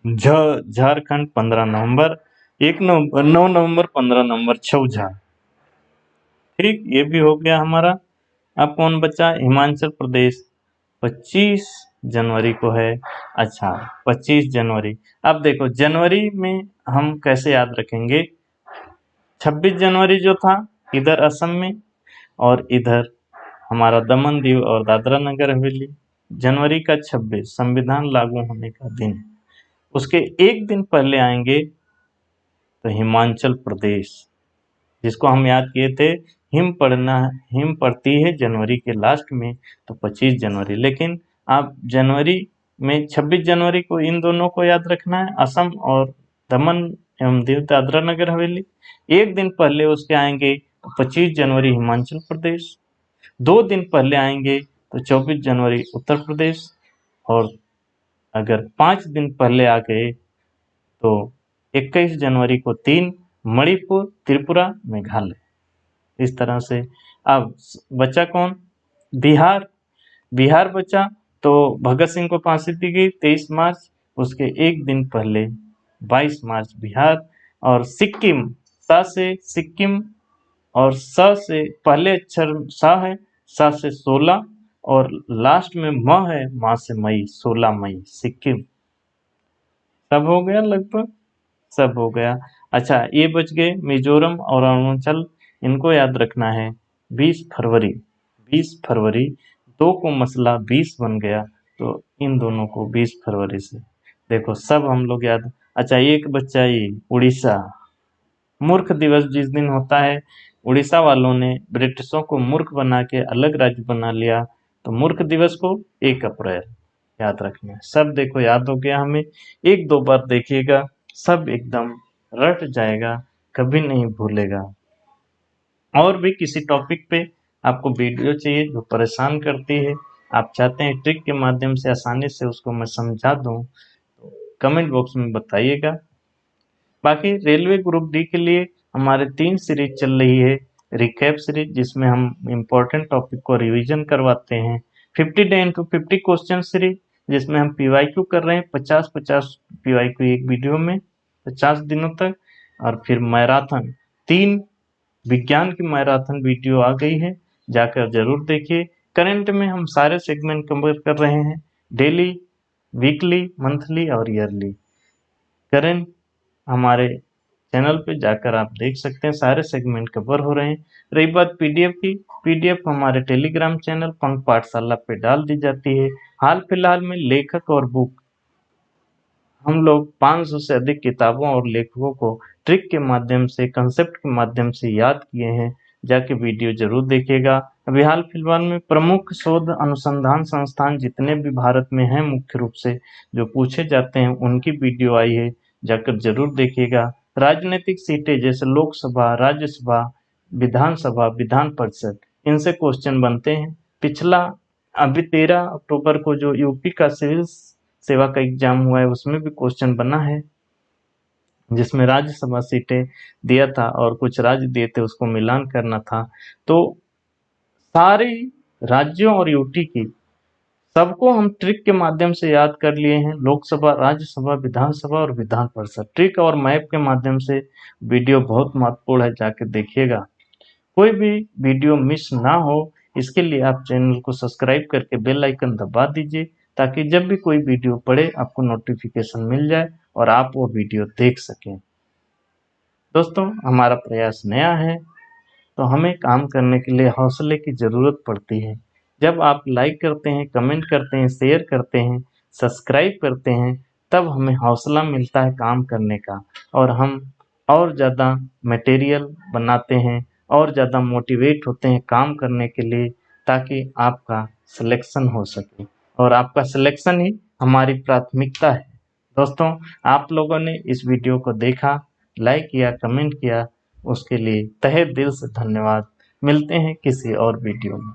झारखंड 15 नवंबर, 1 नवंबर 9 नवंबर 15 नवंबर छौझा। ठीक, ये भी हो गया हमारा। अब कौन बचा? हिमाचल प्रदेश 25 जनवरी को है। अच्छा, 25 जनवरी। अब देखो जनवरी में हम कैसे याद रखेंगे? 26 जनवरी जो था इधर असम में, और इधर हमारा दमन दीव और दादरा नगर हवेली। जनवरी का 26 संविधान लागू होने का दिन। उसके एक दिन पहले आएंगे तो हिमाचल प्रदेश, जिसको हम याद किए थे हिम पड़ती है जनवरी के लास्ट में, तो 25 जनवरी। लेकिन आप जनवरी में 26 जनवरी को इन दोनों को याद रखना है, असम और दमन एवं दीव दादरा नगर हवेली। एक दिन पहले उसके आएंगे तो 25 जनवरी हिमाचल प्रदेश। 2 दिन पहले आएंगे तो 24 जनवरी उत्तर प्रदेश। और अगर 5 दिन पहले आ गए तो 21 जनवरी को 3 मणिपुर, त्रिपुरा, मेघालय। इस तरह से। अब बचा कौन? बिहार। बिहार बचा तो भगत सिंह को फांसी दी गई 23 मार्च, उसके एक दिन पहले 22 मार्च बिहार। और सिक्किम, सा से सिक्किम, और स से पहले अक्षर सा है, सा से 16 और लास्ट में म है, माँ से मई, 16 मई सिक्किम। सब हो गया, लगभग सब हो गया। अच्छा, ये बच गए मिजोरम और अरुणाचल, इनको याद रखना है 20 फरवरी। 20 फरवरी 2 को मसला 20 बन गया, तो इन दोनों को 20 फरवरी से देखो सब हम लोग याद। अच्छा, एक बच्चा ये उड़ीसा, मूर्ख दिवस जिस दिन होता है, उड़ीसा वालों ने ब्रिटिशों को मूर्ख बना के अलग राज्य बना लिया, तो मूर्ख दिवस को 1 अप्रैल याद रखना है। सब देखो याद हो गया हमें। 1-2 बार देखिएगा, सब एकदम रट जाएगा, कभी नहीं भूलेगा। और भी किसी टॉपिक पे आपको वीडियो चाहिए जो परेशान करती है, आप चाहते हैं ट्रिक के माध्यम से आसानी से उसको मैं समझा दूं, तो कमेंट बॉक्स में बताइएगा। बाकी रेलवे ग्रुप डी के लिए हमारे 3 सीरीज चल रही है। रिकैप सीरीज, जिसमें हम इम्पोर्टेंट टॉपिक को रिवीजन करवाते हैं। 50 डे इंटू 50 क्वेश्चन सीरीज, जिसमें हम पीवाईक्यू कर रहे हैं 50-50 पीवाईक्यू एक वीडियो में 50 दिनों तक। और फिर मैराथन, 3 विज्ञान की मैराथन वीडियो आ गई है, जाकर जरूर देखिए। करंट में हम सारे सेगमेंट कवर कर रहे हैं, डेली, वीकली, मंथली और ईयरली। करंट हमारे चैनल पे जाकर आप देख सकते हैं, सारे सेगमेंट कवर हो रहे हैं। रही बात पीडीएफ की, पीडीएफ हमारे टेलीग्राम चैनल पंख पाठशाला पे डाल दी जाती है। हाल फिलहाल में लेखक और बुक हम लोग 500 से अधिक किताबों और लेखकों को ट्रिक के माध्यम से, कंसेप्ट के माध्यम से याद किए हैं। जाके वीडियो जरूर देखिएगा। अभी हाल फिलहाल में प्रमुख शोध अनुसंधान संस्थान जितने भी भारत में हैं, मुख्य रूप से जो पूछे जाते हैं, उनकी वीडियो आई है, जाकर जरूर देखिएगा। राजनीतिक सीटें जैसे लोकसभा, राज्यसभा, विधानसभा, विधान परिषद, इनसे क्वेश्चन बनते हैं। पिछला अभी 13 अक्टूबर को जो यूपी का सिविल सेवा का एग्जाम हुआ है, उसमें भी क्वेश्चन बना है, जिसमें राज्यसभा सीटें दिया था और कुछ राज्य दिए थे, उसको मिलान करना था। तो सारे राज्यों और यूटी की सबको हम ट्रिक के माध्यम से याद कर लिए हैं। लोकसभा, राज्यसभा, विधानसभा और विधान परिषद, ट्रिक और मैप के माध्यम से। वीडियो बहुत महत्वपूर्ण है, जाके देखिएगा। कोई भी वीडियो मिस ना हो, इसके लिए आप चैनल को सब्सक्राइब करके बेल आइकन दबा दीजिए, ताकि जब भी कोई वीडियो पड़े आपको नोटिफिकेशन मिल जाए और आप वो वीडियो देख सकें। दोस्तों, हमारा प्रयास नया है, तो हमें काम करने के लिए हौसले की ज़रूरत पड़ती है। जब आप लाइक करते हैं, कमेंट करते हैं, शेयर करते हैं, सब्सक्राइब करते हैं, तब हमें हौसला मिलता है काम करने का, और हम और ज़्यादा मटेरियल बनाते हैं, और ज़्यादा मोटिवेट होते हैं काम करने के लिए, ताकि आपका सिलेक्शन हो सके। और आपका सिलेक्शन ही हमारी प्राथमिकता है। दोस्तों, आप लोगों ने इस वीडियो को देखा, लाइक किया, कमेंट किया, उसके लिए तहे दिल से धन्यवाद। मिलते हैं किसी और वीडियो में।